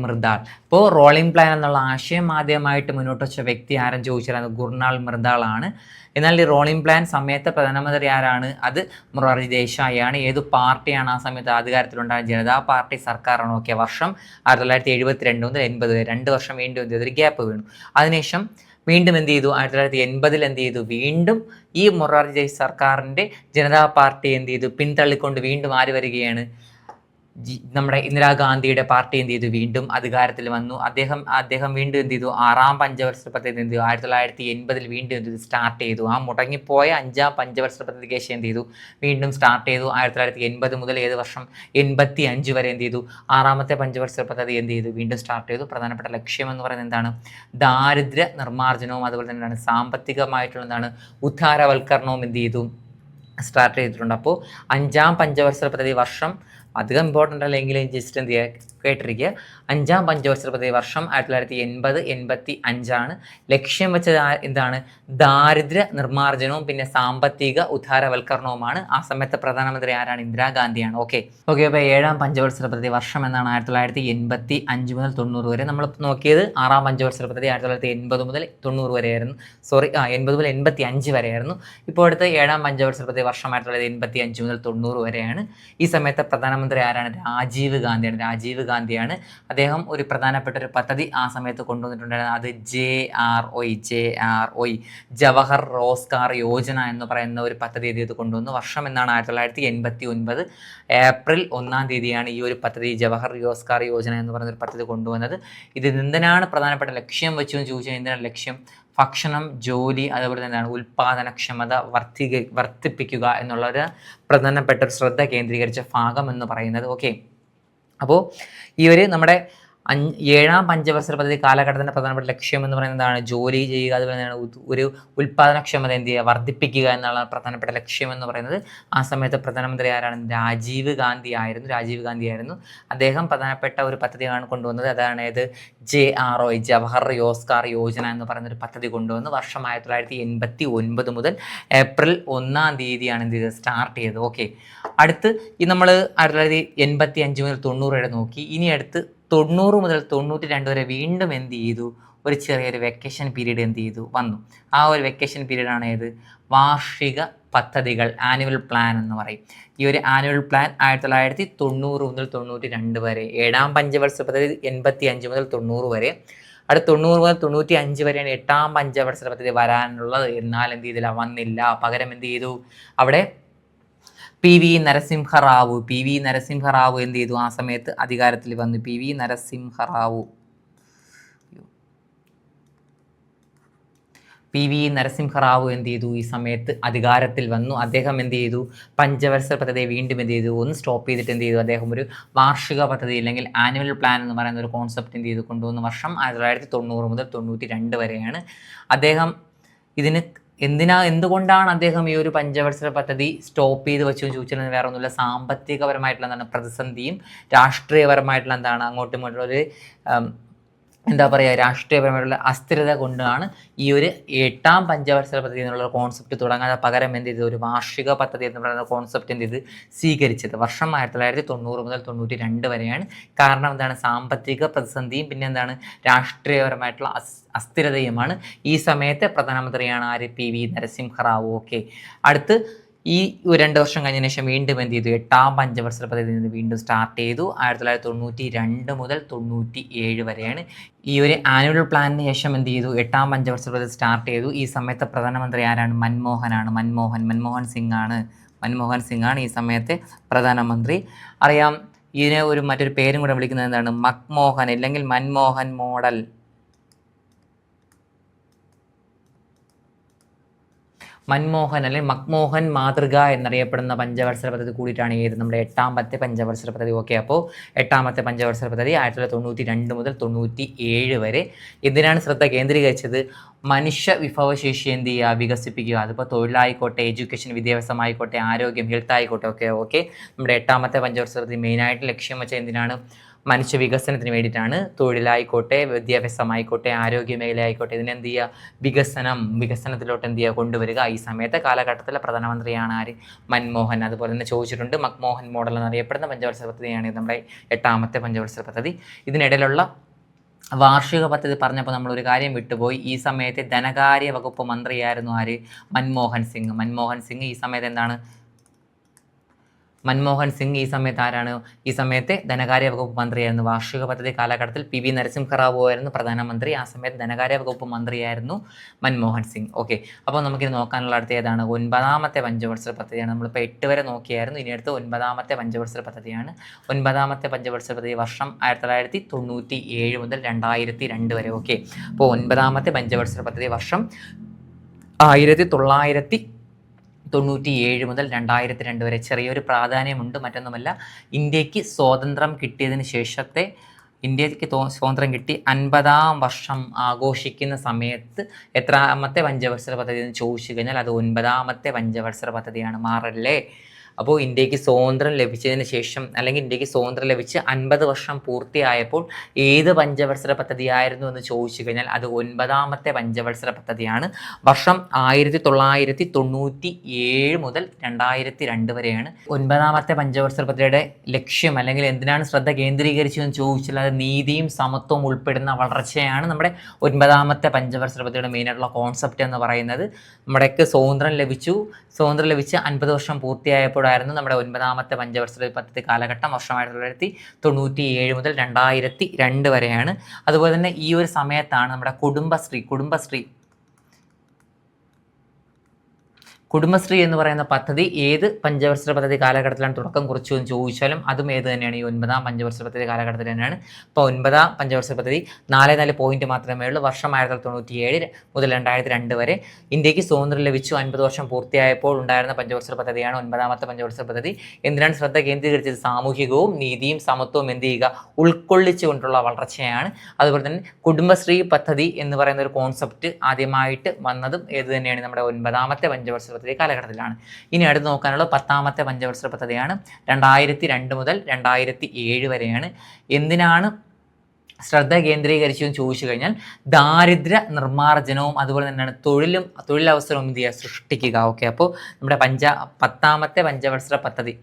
മൃദാൾ. ഇപ്പോൾ റോളിംഗ് പ്ലാൻ എന്നുള്ള ആശയം ആദ്യമായിട്ട് മുന്നോട്ട് വെച്ച വ്യക്തി ആരെന്ന് ചോദിച്ചാൽ അത് ഗുർനാൾ മൃദാളാണ്. എന്നാൽ ഈ റോളിംഗ് പ്ലാൻ സമയത്ത് പ്രധാനമന്ത്രി ആരാണ്, അത് മൊറാർജി ദേശായിയാണ്. ഏത് പാർട്ടിയാണ് ആ സമയത്ത് അധികാരത്തിലുണ്ടായ, ജനതാ പാർട്ടി സർക്കാരാണ്. ഓക്കെ, വർഷം 1972 മുതൽ 80 വരെ 2 വർഷം വീണ്ടും എന്ത് ചെയ്തു, ഒരു ഗ്യാപ്പ് വീണു. അതിനുശേഷം വീണ്ടും എന്ത് ചെയ്തു, 1980 എന്ത് ചെയ്തു, വീണ്ടും ഈ മൊറാർജി ദേശായി സർക്കാരിൻ്റെ ജനതാ പാർട്ടി എന്ത് ചെയ്തു, പിന്തള്ളിക്കൊണ്ട് വീണ്ടും ആര് വരികയാണ്, നമ്മുടെ ഇന്ദിരാഗാന്ധിയുടെ പാർട്ടി എന്ത് ചെയ്തു, വീണ്ടും അധികാരത്തിൽ വന്നു. അദ്ദേഹം വീണ്ടും എന്ത് ചെയ്തു, 6ാം പഞ്ചവത്സര പദ്ധതി എന്ത് ചെയ്തു, 1980 വീണ്ടും എന്ത് ചെയ്തു, സ്റ്റാർട്ട് ചെയ്തു. ആ മുടങ്ങിപ്പോയ 5ാം പഞ്ചവത്സര പദ്ധതിക്ക് ശേഷം എന്ത് ചെയ്തു, വീണ്ടും സ്റ്റാർട്ട് ചെയ്തു. 1980 മുതൽ ഏത് വർഷം 85 വരെ എന്ത് ചെയ്തു, 6ാമത്തെ പഞ്ചവത്സര പദ്ധതി എന്ത് ചെയ്തു, വീണ്ടും സ്റ്റാർട്ട് ചെയ്തു. പ്രധാനപ്പെട്ട ലക്ഷ്യം എന്ന് പറയുന്നത് എന്താണ്, ദാരിദ്ര്യ നിർമ്മാർജ്ജനവും അതുപോലെ തന്നെ എന്താണ്, സാമ്പത്തികമായിട്ടുള്ള എന്താണ്, ഉദ്ധാരവൽക്കരണവും എന്ത് ചെയ്തു, സ്റ്റാർട്ട് ചെയ്തിട്ടുണ്ട്. അപ്പോൾ 5ാം പഞ്ചവത്സര പദ്ധതി വർഷം അധികം ഇമ്പോർട്ടൻ്റ് അല്ലെങ്കിലും ജസ്റ്റ് എന്ത് ചെയ്യുക, കേട്ടിരിക്കുക. 5ാം പഞ്ചവത്സര പദ്ധതി വർഷം 1980-85 ലക്ഷ്യം വെച്ചത് എന്താണ്, ദാരിദ്ര്യ നിർമ്മാർജ്ജനവും പിന്നെ സാമ്പത്തിക ഉദ്ധാരവൽക്കരണവുമാണ്. ആ സമയത്ത് പ്രധാനമന്ത്രി ആരാണ്, ഇന്ദിരാഗാന്ധിയാണ്. ഓക്കെ. അപ്പോൾ 7ാം പഞ്ചവത്സര പദ്ധതി വർഷം എന്നാണ് 1985 മുതൽ 90 വരെ. നമ്മൾ നോക്കിയത് 6ാം പഞ്ചവത്സര പദ്ധതി 1980 മുതൽ 90 വരെയായിരുന്നു. 80 മുതൽ 85 വരെയായിരുന്നു. ഇപ്പോൾ അടുത്ത 7ാം പഞ്ചവത്സര പദ്ധതി വർഷം 1985 മുതൽ 90 വരെയാണ്. ഈ സമയത്ത് പ്രധാനമന്ത്രി ആരാണ്, രാജീവ് ഗാന്ധിയാണ്. അദ്ദേഹം ഒരു പ്രധാനപ്പെട്ട ഒരു പദ്ധതി ആ സമയത്ത് കൊണ്ടുവന്നിട്ടുണ്ടായിരുന്നു. അത് JROI ജവഹർ റോസ്ഗാർ യോജന എന്ന് പറയുന്ന ഒരു പദ്ധതി ഇത് കൊണ്ടുവന്നു. വർഷം എന്നാണ് 1989 ഏപ്രിൽ 1-ാം തീയതിയാണ് ഈ ഒരു പദ്ധതി ജവഹർ റോസ്ഗാർ യോജന എന്ന് പറയുന്ന ഒരു പദ്ധതി കൊണ്ടുവന്നത്. ഇത് എന്തിനാണ് പ്രധാനപ്പെട്ട ലക്ഷ്യം വെച്ചു എന്ന് ചോദിച്ചാൽ, എന്തിനാണ് ലക്ഷ്യം, ഭക്ഷണം, ജോലി, അതുപോലെ തന്നെയാണ് ഉൽപാദനക്ഷമത വർദ്ധിപ്പിക്കുക എന്നുള്ള ഒരു പ്രധാനപ്പെട്ട ഒരു ശ്രദ്ധ കേന്ദ്രീകരിച്ച ഭാഗം എന്ന് പറയുന്നത്. ഓക്കെ. അപ്പോൾ ഈ ഒരു നമ്മുടെ 7ാം പഞ്ചവത്സര പദ്ധതി കാലഘട്ടത്തിൻ്റെ പ്രധാനപ്പെട്ട ലക്ഷ്യം എന്ന് പറയുന്നതാണ് ജോലി ചെയ്യുക, അതുപോലെ തന്നെ ഒരു ഉൽപാദനക്ഷമത എന്ത് ചെയ്യുക, വർദ്ധിപ്പിക്കുക എന്നുള്ള പ്രധാനപ്പെട്ട ലക്ഷ്യം എന്ന് പറയുന്നത്. ആ സമയത്ത് പ്രധാനമന്ത്രി ആരാണ്, രാജീവ് ഗാന്ധി ആയിരുന്നു. അദ്ദേഹം പ്രധാനപ്പെട്ട ഒരു പദ്ധതിയാണ് കൊണ്ടുവന്നത്. അതാണ് ഏത്, JROI ജവഹർ റോസ്ഗാർ യോജന എന്ന് പറയുന്ന ഒരു പദ്ധതി കൊണ്ടുവന്ന്. വർഷം 1989 മുതൽ ഏപ്രിൽ 1-ാം തീയതിയാണ് എന്ത് ചെയ്തത്, സ്റ്റാർട്ട് ചെയ്തത്. ഓക്കെ. അടുത്ത് ഈ നമ്മൾ 1985 മുതൽ 90 വരെ നോക്കി. ഇനി അടുത്ത് 90 മുതൽ 92 വരെ വീണ്ടും എന്ത് ചെയ്തു, ഒരു ചെറിയൊരു വെക്കേഷൻ പീരീഡ് എന്ത് ചെയ്തു, വന്നു. ആ ഒരു വെക്കേഷൻ പീരീഡാണ് ഏത്, വാർഷിക പദ്ധതികൾ, ആനുവൽ പ്ലാൻ എന്ന് പറയും. ഈ ഒരു ആനുവൽ പ്ലാൻ 1990 മുതൽ 92 വരെ. 7ാം പഞ്ചവത്സര പദ്ധതി 85 മുതൽ 90 വരെ. അടുത്ത 90 മുതൽ 95 വരെയാണ് 8ാം പഞ്ചവത്സര പദ്ധതി വരാനുള്ളത്. എന്നാൽ എന്ത് ചെയ്തില്ല, വന്നില്ല. പകരം എന്ത് ചെയ്തു, അവിടെ PV നരസിംഹറാവു എന്ത് ചെയ്തു, ആ സമയത്ത് അധികാരത്തിൽ വന്നു. PV നരസിംഹറാവു എന്ത് ചെയ്തു, ഈ സമയത്ത് അധികാരത്തിൽ വന്നു. അദ്ദേഹം എന്ത് ചെയ്തു, പഞ്ചവത്സര പദ്ധതിയെ വീണ്ടും എന്ത് ചെയ്തു, ഒന്ന് സ്റ്റോപ്പ് ചെയ്തിട്ട് എന്ത് ചെയ്തു, അദ്ദേഹം ഒരു വാർഷിക പദ്ധതി അല്ലെങ്കിൽ ആനുവൽ പ്ലാൻ എന്ന് പറയുന്ന ഒരു കോൺസെപ്റ്റ് എന്ത് ചെയ്തു, കൊണ്ടുവന്ന. വർഷം 1990 മുതൽ 92 വരെയാണ്. അദ്ദേഹം ഇതിന് എന്തുകൊണ്ടാണ് അദ്ദേഹം ഈ ഒരു പഞ്ചവത്സര പദ്ധതി സ്റ്റോപ്പ് ചെയ്ത് വെച്ചു എന്ന് ചോദിച്ചാൽ വേറെ ഒന്നുമില്ല, സാമ്പത്തികപരമായിട്ടുള്ള എന്താണ് പ്രതിസന്ധിയും രാഷ്ട്രീയപരമായിട്ടുള്ള എന്താണ് അങ്ങോട്ടും ഇങ്ങോട്ടുള്ള ഒരു രാഷ്ട്രീയപരമായിട്ടുള്ള അസ്ഥിരത കൊണ്ടാണ് ഈ ഒരു 8ാം പഞ്ചവത്സര പദ്ധതി എന്നുള്ള കോൺസെപ്റ്റ് തുടങ്ങാതെ പകരം എന്ത് ചെയ്തത്, ഒരു വാർഷിക പദ്ധതി എന്ന് പറയുന്ന കോൺസെപ്റ്റ് എന്ത് ചെയ്ത് സ്വീകരിച്ചത്. വർഷം 1990 മുതൽ 92 വരെയാണ്. കാരണം എന്താണ്, സാമ്പത്തിക പ്രതിസന്ധിയും പിന്നെ എന്താണ് രാഷ്ട്രീയപരമായിട്ടുള്ള അസ്ഥിരതയുമാണ്. ഈ സമയത്തെ പ്രധാനമന്ത്രിയാണ് ആര്, PV നരസിംഹറാവു. ഓക്കെ. അടുത്ത് ഈ 2 വർഷം കഴിഞ്ഞതിന് ശേഷം വീണ്ടും എന്ത് ചെയ്തു, 8ാം പഞ്ചവത്സര പദ്ധതി വീണ്ടും സ്റ്റാർട്ട് ചെയ്തു. 1992 മുതൽ 97 വരെയാണ്. ഈ ഒരു ആനുവൽ പ്ലാനിന് ശേഷം എന്ത് ചെയ്തു, 8ാം പഞ്ചവത്സര പദ്ധതി സ്റ്റാർട്ട് ചെയ്തു. ഈ സമയത്തെ പ്രധാനമന്ത്രി ആരാണ്, മൻമോഹൻ സിംഗ് ആണ് ഈ സമയത്തെ പ്രധാനമന്ത്രി. അറിയാം, ഇതിനെ മറ്റൊരു പേരും കൂടെ വിളിക്കുന്നത് എന്താണ്, മക്മോഹൻ അല്ലെങ്കിൽ മൻമോഹൻ മോഡൽ. മൻമോഹൻ അല്ലെങ്കിൽ മക്മോഹൻ മാതൃക എന്നറിയപ്പെടുന്ന പഞ്ചവത്സര പദ്ധതി കൂടിയിട്ടാണ് ഏത്, നമ്മുടെ 8ാമത്തെ പഞ്ചവത്സര പദ്ധതി. ഓക്കെ. അപ്പോൾ 8ാമത്തെ പഞ്ചവത്സര പദ്ധതി 1992 മുതൽ 97 വരെ. എന്തിനാണ് ശ്രദ്ധ കേന്ദ്രീകരിച്ചത്, മനുഷ്യ വിഭവശേഷി എന്ത് ചെയ്യുക, വികസിപ്പിക്കുക. അതിപ്പോൾ തൊഴിലായിക്കോട്ടെ, എഡ്യൂക്കേഷൻ വിദ്യാഭ്യാസമായിക്കോട്ടെ, ആരോഗ്യം ഹെൽത്ത് ആയിക്കോട്ടെ. ഓക്കെ. നമ്മുടെ 8ാമത്തെ പഞ്ചവത്സര പദ്ധതി മെയിനായിട്ട് ലക്ഷ്യം വെച്ചാൽ എന്തിനാണ്, മനുഷ്യ വികസനത്തിന് വേണ്ടിയിട്ടാണ്. തൊഴിലായിക്കോട്ടെ, വിദ്യാഭ്യാസമായിക്കോട്ടെ, ആരോഗ്യ മേഖല ആയിക്കോട്ടെ, ഇതിനെന്ത് ചെയ്യുക, വികസനത്തിലോട്ട് എന്ത് ചെയ്യുക, കൊണ്ടുവരിക. ഈ സമയത്തെ കാലഘട്ടത്തിലെ പ്രധാനമന്ത്രിയാണ് ആര്, മൻമോഹൻ. അതുപോലെ തന്നെ ചോദിച്ചിട്ടുണ്ട്, മക്മോഹൻ മോഡൽ എന്നറിയപ്പെടുന്ന പഞ്ചവത്സര പദ്ധതിയാണ് നമ്മുടെ 8ാമത്തെ പഞ്ചവത്സര പദ്ധതി. ഇതിനിടയിലുള്ള വാർഷിക പദ്ധതി പറഞ്ഞപ്പോൾ നമ്മളൊരു കാര്യം വിട്ടുപോയി. ഈ സമയത്തെ ധനകാര്യ വകുപ്പ് മന്ത്രിയായിരുന്നു ആര്, മൻമോഹൻ സിംഗ്. ഈ സമയത്ത് എന്താണ്, മൻമോഹൻ സിംഗ് ഈ സമയത്ത് ആരാണ്? ഈ സമയത്ത് ധനകാര്യ വകുപ്പ് മന്ത്രിയായിരുന്നു. വാർഷിക പദ്ധതി കാലഘട്ടത്തിൽ PV നരസിംഹറാവു ആയിരുന്നു പ്രധാനമന്ത്രി. ആ സമയത്ത് ധനകാര്യ വകുപ്പ് മന്ത്രിയായിരുന്നു മൻമോഹൻ സിംഗ്. ഓക്കെ, അപ്പോൾ നമുക്കിത് നോക്കാനുള്ള അടുത്ത ഏതാണ്? 9ാമത്തെ പഞ്ചവത്സര പദ്ധതിയാണ്. നമ്മളിപ്പോൾ 8 വരെ നോക്കിയായിരുന്നു, ഇനി അടുത്ത് 9ാമത്തെ പഞ്ചവത്സര പദ്ധതിയാണ്. 9ാമത്തെ പഞ്ചവത്സര പദ്ധതി വർഷം 1997 മുതൽ 2002 വരെ. ഓക്കെ, അപ്പോൾ 9ാമത്തെ പഞ്ചവത്സര പദ്ധതി വർഷം 1997 മുതൽ 2002 വരെ. ചെറിയൊരു പ്രാധാന്യമുണ്ട്, മറ്റൊന്നുമല്ല, ഇന്ത്യക്ക് സ്വാതന്ത്ര്യം കിട്ടിയതിന് ശേഷത്തെ ഇന്ത്യക്ക് സ്വാതന്ത്ര്യം കിട്ടി 50ാം വർഷം ആഘോഷിക്കുന്ന സമയത്ത് എത്രാമത്തെ പഞ്ചവത്സര പദ്ധതി എന്ന് ചോദിച്ചു കഴിഞ്ഞാൽ അത് 9ാമത്തെ പഞ്ചവത്സര പദ്ധതിയാണ്. മാറല്ലേ? അപ്പോൾ ഇന്ത്യക്ക് സ്വാതന്ത്ര്യം ലഭിച്ചതിന് ശേഷം, അല്ലെങ്കിൽ ഇന്ത്യക്ക് സ്വാതന്ത്ര്യം ലഭിച്ച് 50 വർഷം പൂർത്തിയായപ്പോൾ ഏത് പഞ്ചവത്സര പദ്ധതിയായിരുന്നു എന്ന് ചോദിച്ചു കഴിഞ്ഞാൽ അത് 9ാമത്തെ പഞ്ചവത്സര പദ്ധതിയാണ്. വർഷം 1997 മുതൽ 2002 വരെയാണ്. 9ാമത്തെ പഞ്ചവത്സര പദ്ധതിയുടെ ലക്ഷ്യം അല്ലെങ്കിൽ എന്തിനാണ് ശ്രദ്ധ കേന്ദ്രീകരിച്ചതെന്ന് ചോദിച്ചാൽ അത് നീതിയും സമത്വവും ഉൾപ്പെടുന്ന വളർച്ചയാണ്. നമ്മുടെ 9ാമത്തെ പഞ്ചവത്സര പദ്ധതിയുടെ മെയിനായിട്ടുള്ള കോൺസെപ്റ്റ് എന്ന് പറയുന്നത്. നമ്മുടെയൊക്കെ സ്വാതന്ത്ര്യം ലഭിച്ച് 50 വർഷം പൂർത്തിയായപ്പോഴായിരുന്നു നമ്മുടെ 9ാമത്തെ പഞ്ചവത്സര പദ്ധതി കാലഘട്ടം. വർഷം 1997 മുതൽ 2002 വരെയാണ്. അതുപോലെ തന്നെ ഈ ഒരു സമയത്താണ് നമ്മുടെ കുടുംബശ്രീ എന്ന് പറയുന്ന പദ്ധതി ഏത് പഞ്ചവത്സര പദ്ധതി കാലഘട്ടത്തിലാണ് തുടക്കം കുറിച്ചു എന്ന് ചോദിച്ചാലും അതും ഏത് തന്നെയാണ്? ഈ 9ാം പഞ്ചവത്സര പദ്ധതി കാലഘട്ടത്തിൽ തന്നെയാണ്. ഇപ്പോൾ 9ാം പഞ്ചവത്സര പദ്ധതി 4 പോയിന്റ് മാത്രമേ ഉള്ളൂ. വർഷം 1997 മുതൽ 2002 വരെ. ഇന്ത്യക്ക് സ്വാതന്ത്ര്യം ലഭിച്ചു 50 വർഷം പൂർത്തിയായപ്പോൾ ഉണ്ടായിരുന്ന പഞ്ചവത്സര പദ്ധതിയാണ് 9ാമത്തെ പഞ്ചവത്സര പദ്ധതി. എന്തിനാണ് ശ്രദ്ധ കേന്ദ്രീകരിച്ചത്? സാമൂഹികവും നീതിയും സമത്വവും എന്ത് ചെയ്യുക? ഉൾക്കൊള്ളിച്ചുകൊണ്ടുള്ള വളർച്ചയാണ്. അതുപോലെ തന്നെ കുടുംബശ്രീ പദ്ധതി എന്ന് പറയുന്ന ഒരു കോൺസെപ്റ്റ് ആദ്യമായിട്ട് വന്നതും ഏത് തന്നെയാണ്? നമ്മുടെ 9ാമത്തെ പഞ്ചവത്സര പദ്ധതി കാലഘട്ടത്തിലാണ്. ഇനി അടുത്ത് നോക്കാനുള്ള 10ാമത്തെ പഞ്ചവത്സര പദ്ധതിയാണ്. 2002 മുതൽ 2007 വരെയാണ്. എന്തിനാണ് ശ്രദ്ധ കേന്ദ്രീകരിച്ചു എന്ന് ചോദിച്ചു കഴിഞ്ഞാൽ ദാരിദ്ര്യ നിർമ്മാർജ്ജനവും അതുപോലെ തന്നെയാണ് തൊഴിലവസരവും എന്ത് ചെയ്യുക? സൃഷ്ടിക്കുക. ഓക്കെ, അപ്പോൾ നമ്മുടെ 10ാമത്തെ പഞ്ചവത്സര പദ്ധതി,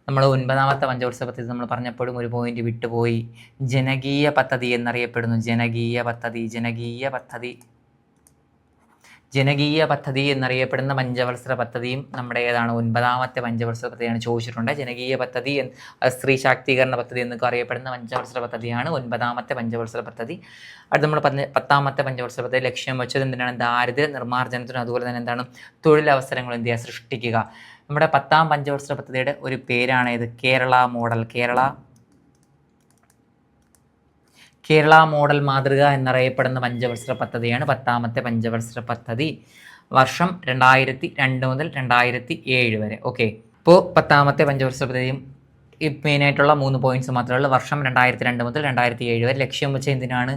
നമ്മൾ 9ാമത്തെ പഞ്ചവത്സര പദ്ധതി നമ്മൾ പറഞ്ഞപ്പോഴും ഒരു പോയിന്റ് വിട്ടുപോയി. ജനകീയ പദ്ധതി എന്നറിയപ്പെടുന്നു. ജനകീയ പദ്ധതി എന്നറിയപ്പെടുന്ന പഞ്ചവത്സര പദ്ധതിയും നമ്മുടെ ഏതാണ്? 9ാമത്തെ പഞ്ചവത്സര പദ്ധതിയാണ്. ചോദിച്ചിട്ടുണ്ട്. ജനകീയ പദ്ധതി, സ്ത്രീ ശാക്തീകരണ പദ്ധതി എന്നൊക്കെ അറിയപ്പെടുന്ന പഞ്ചവത്സര പദ്ധതിയാണ് 9ാമത്തെ പഞ്ചവത്സര പദ്ധതി. അത് നമ്മൾ 10ാമത്തെ പഞ്ചവത്സര പദ്ധതി ലക്ഷ്യം വെച്ചത് എന്തിനാണ്? ദാരിദ്ര്യ നിർമ്മാർജ്ജനത്തിനും അതുപോലെ തന്നെ എന്താണ്? തൊഴിലവസരങ്ങൾ എന്ത് ചെയ്യുക? സൃഷ്ടിക്കുക. നമ്മുടെ 10ാം പഞ്ചവത്സര പദ്ധതിയുടെ ഒരു പേരാണ് ഇത്, കേരള മോഡൽ മാതൃക എന്നറിയപ്പെടുന്ന പഞ്ചവത്സര പദ്ധതിയാണ് 10ാമത്തെ പഞ്ചവത്സര പദ്ധതി. വർഷം 2002 മുതൽ 2007 വരെ. ഓക്കെ, ഇപ്പോൾ 10ാമത്തെ പഞ്ചവത്സര പദ്ധതിയും ഈ മെയിനായിട്ടുള്ള 3 പോയിന്റ്സ് മാത്രമേ ഉള്ളൂ. വർഷം 2002 മുതൽ 2007 വരെ. ലക്ഷ്യം വെച്ച എന്തിനാണ്?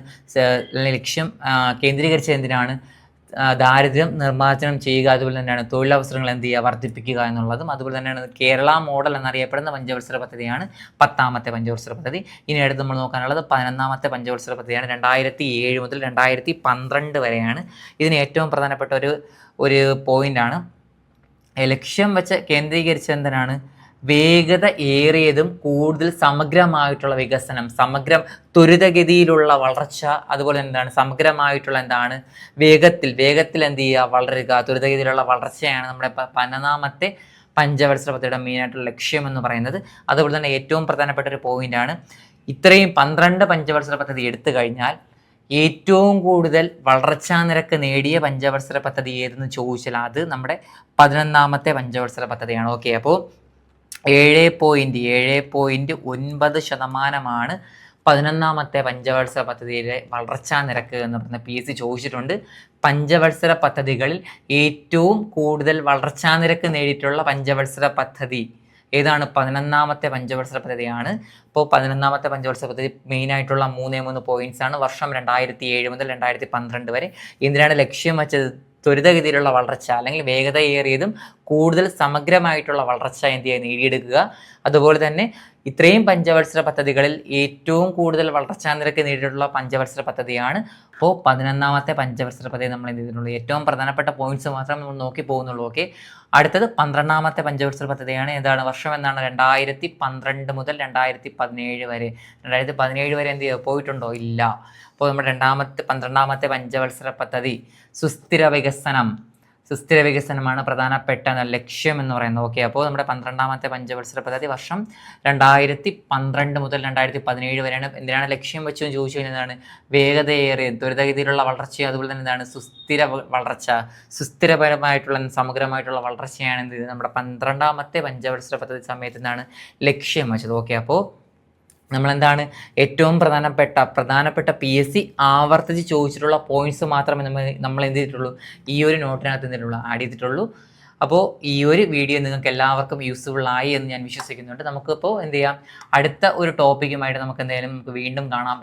ലക്ഷ്യം കേന്ദ്രീകരിച്ചത് എന്തിനാണ്? ദാരിദ്ര്യം നിർമ്മാർജ്ജനം ചെയ്യുക, അതുപോലെ തന്നെയാണ് തൊഴിലവസരങ്ങൾ എന്ത് ചെയ്യുക? വർദ്ധിപ്പിക്കുക എന്നുള്ളതും. അതുപോലെ തന്നെയാണ് കേരള മോഡൽ എന്നറിയപ്പെടുന്ന പഞ്ചവത്സര പദ്ധതിയാണ് 10ാമത്തെ പഞ്ചവത്സര പദ്ധതി. ഇനി അടുത്ത് നമ്മൾ നോക്കാനുള്ളത് 11ാമത്തെ പഞ്ചവത്സര പദ്ധതിയാണ്. 2007 മുതൽ 2012 വരെയാണ്. ഇതിന് ഏറ്റവും പ്രധാനപ്പെട്ട ഒരു പോയിന്റാണ്. ലക്ഷ്യം വെച്ച് കേന്ദ്രീകരിച്ച എന്തിനാണ്? വേഗത ഏറിയതും കൂടുതൽ സമഗ്രമായിട്ടുള്ള വികസനം, ത്വരിതഗതിയിലുള്ള വളർച്ച, അതുപോലെ എന്താണ്? സമഗ്രമായിട്ടുള്ള എന്താണ്? വേഗത്തിൽ എന്ത് ചെയ്യുക? വളരുക. ത്വരിതഗതിയിലുള്ള വളർച്ചയാണ് നമ്മുടെ 11ാമത്തെ പഞ്ചവത്സര പദ്ധതിയുടെ മെയിനായിട്ടുള്ള ലക്ഷ്യം എന്ന് പറയുന്നത്. അതുപോലെ തന്നെ ഏറ്റവും പ്രധാനപ്പെട്ട ഒരു പോയിന്റാണ്, ഇത്രയും 12 പഞ്ചവത്സര പദ്ധതി എടുത്തു കഴിഞ്ഞാൽ ഏറ്റവും കൂടുതൽ വളർച്ചാ നിരക്ക് നേടിയ പഞ്ചവത്സര പദ്ധതി ഏതെന്ന് ചോദിച്ചാൽ അത് നമ്മുടെ 11ാമത്തെ പഞ്ചവത്സര പദ്ധതിയാണ്. ഓക്കെ, അപ്പോൾ 7.9% 11ാമത്തെ പഞ്ചവത്സര പദ്ധതിയിലെ വളർച്ചാ നിരക്ക് എന്ന് പറഞ്ഞ PSC ചോദിച്ചിട്ടുണ്ട്. പഞ്ചവത്സര പദ്ധതികളിൽ ഏറ്റവും കൂടുതൽ വളർച്ചാ നിരക്ക് നേടിയിട്ടുള്ള പഞ്ചവത്സര പദ്ധതി ഏതാണ്? 11ാമത്തെ പഞ്ചവത്സര പദ്ധതിയാണ്. അപ്പോൾ 11ാമത്തെ പഞ്ചവത്സര പദ്ധതി മെയിനായിട്ടുള്ള 3 പോയിന്റ്സ് ആണ്. വർഷം 2007 മുതൽ 2012 വരെ. എന്തിനാണ് ലക്ഷ്യം വെച്ചത്? ത്വരിതഗതിയിലുള്ള വളർച്ച അല്ലെങ്കിൽ വേഗതയേറിയതും കൂടുതൽ സമഗ്രമായിട്ടുള്ള വളർച്ച എന്ത് ചെയ്യുക? നേടിയെടുക്കുക. അതുപോലെ തന്നെ ഇത്രയും പഞ്ചവത്സര പദ്ധതികളിൽ ഏറ്റവും കൂടുതൽ വളർച്ചാ നിരക്ക് നേടിയിട്ടുള്ള പഞ്ചവത്സര പദ്ധതിയാണ്. അപ്പോൾ 11ാമത്തെ പഞ്ചവത്സര പദ്ധതി നമ്മൾ എന്ത് ചെയ്തിട്ടുള്ളൂ? ഏറ്റവും പ്രധാനപ്പെട്ട പോയിന്റ്സ് മാത്രം നമ്മൾ നോക്കി പോകുന്നുള്ളൂ. ഓക്കെ, അടുത്തത് 12ാമത്തെ പഞ്ചവത്സര പദ്ധതിയാണ്. ഏതാണ്? വർഷം എന്നാണ്? 2012 മുതൽ 2017 വരെ. 2017 വരെ എന്ത് ചെയ്യുക? പോയിട്ടുണ്ടോ? ഇല്ല. അപ്പോൾ നമ്മുടെ 12ാമത്തെ പഞ്ചവത്സര പദ്ധതി സുസ്ഥിര വികസനം, സുസ്ഥിര വികസനമാണ് പ്രധാനപ്പെട്ട ലക്ഷ്യം എന്ന് പറയുന്നത്. ഓക്കെ, അപ്പോൾ നമ്മുടെ 12ാമത്തെ പഞ്ചവത്സര പദ്ധതി വർഷം 2012 മുതൽ 2017 വരെയാണ്. എന്തിനാണ് ലക്ഷ്യം വെച്ചെന്ന് ചോദിച്ചു കഴിഞ്ഞാൽ എന്താണ്? വേഗതയേറിയ ത്വരിതഗതിയിലുള്ള വളർച്ചയും അതുപോലെ തന്നെ എന്താണ് സുസ്ഥിര വളർച്ച, സുസ്ഥിരപരമായിട്ടുള്ള സമഗ്രമായിട്ടുള്ള വളർച്ചയാണ് എന്ത് നമ്മുടെ 12ാമത്തെ പഞ്ചവത്സര പദ്ധതി സമയത്ത് എന്താണ് ലക്ഷ്യം വെച്ചത്. ഓക്കെ, അപ്പോൾ നമ്മളെന്താണ് ഏറ്റവും പ്രധാനപ്പെട്ട PSC ആവർത്തിച്ച് ചോദിച്ചിട്ടുള്ള പോയിന്റ്സ് മാത്രമേ നമ്മൾ എന്ത് ചെയ്തിട്ടുള്ളൂ, ഈ ഒരു നോട്ടിനകത്ത് എന്തിട്ടുള്ളൂ ആഡ് ചെയ്തിട്ടുള്ളൂ. അപ്പോൾ ഈ ഒരു വീഡിയോ നിങ്ങൾക്ക് എല്ലാവർക്കും യൂസ്ഫുൾ ആയി എന്ന് ഞാൻ വിശ്വസിക്കുന്നുണ്ട്. നമുക്കിപ്പോൾ എന്ത് ചെയ്യാം, അടുത്ത ഒരു ടോപ്പിക്കുമായിട്ട് നമുക്ക് വീണ്ടും കാണാം.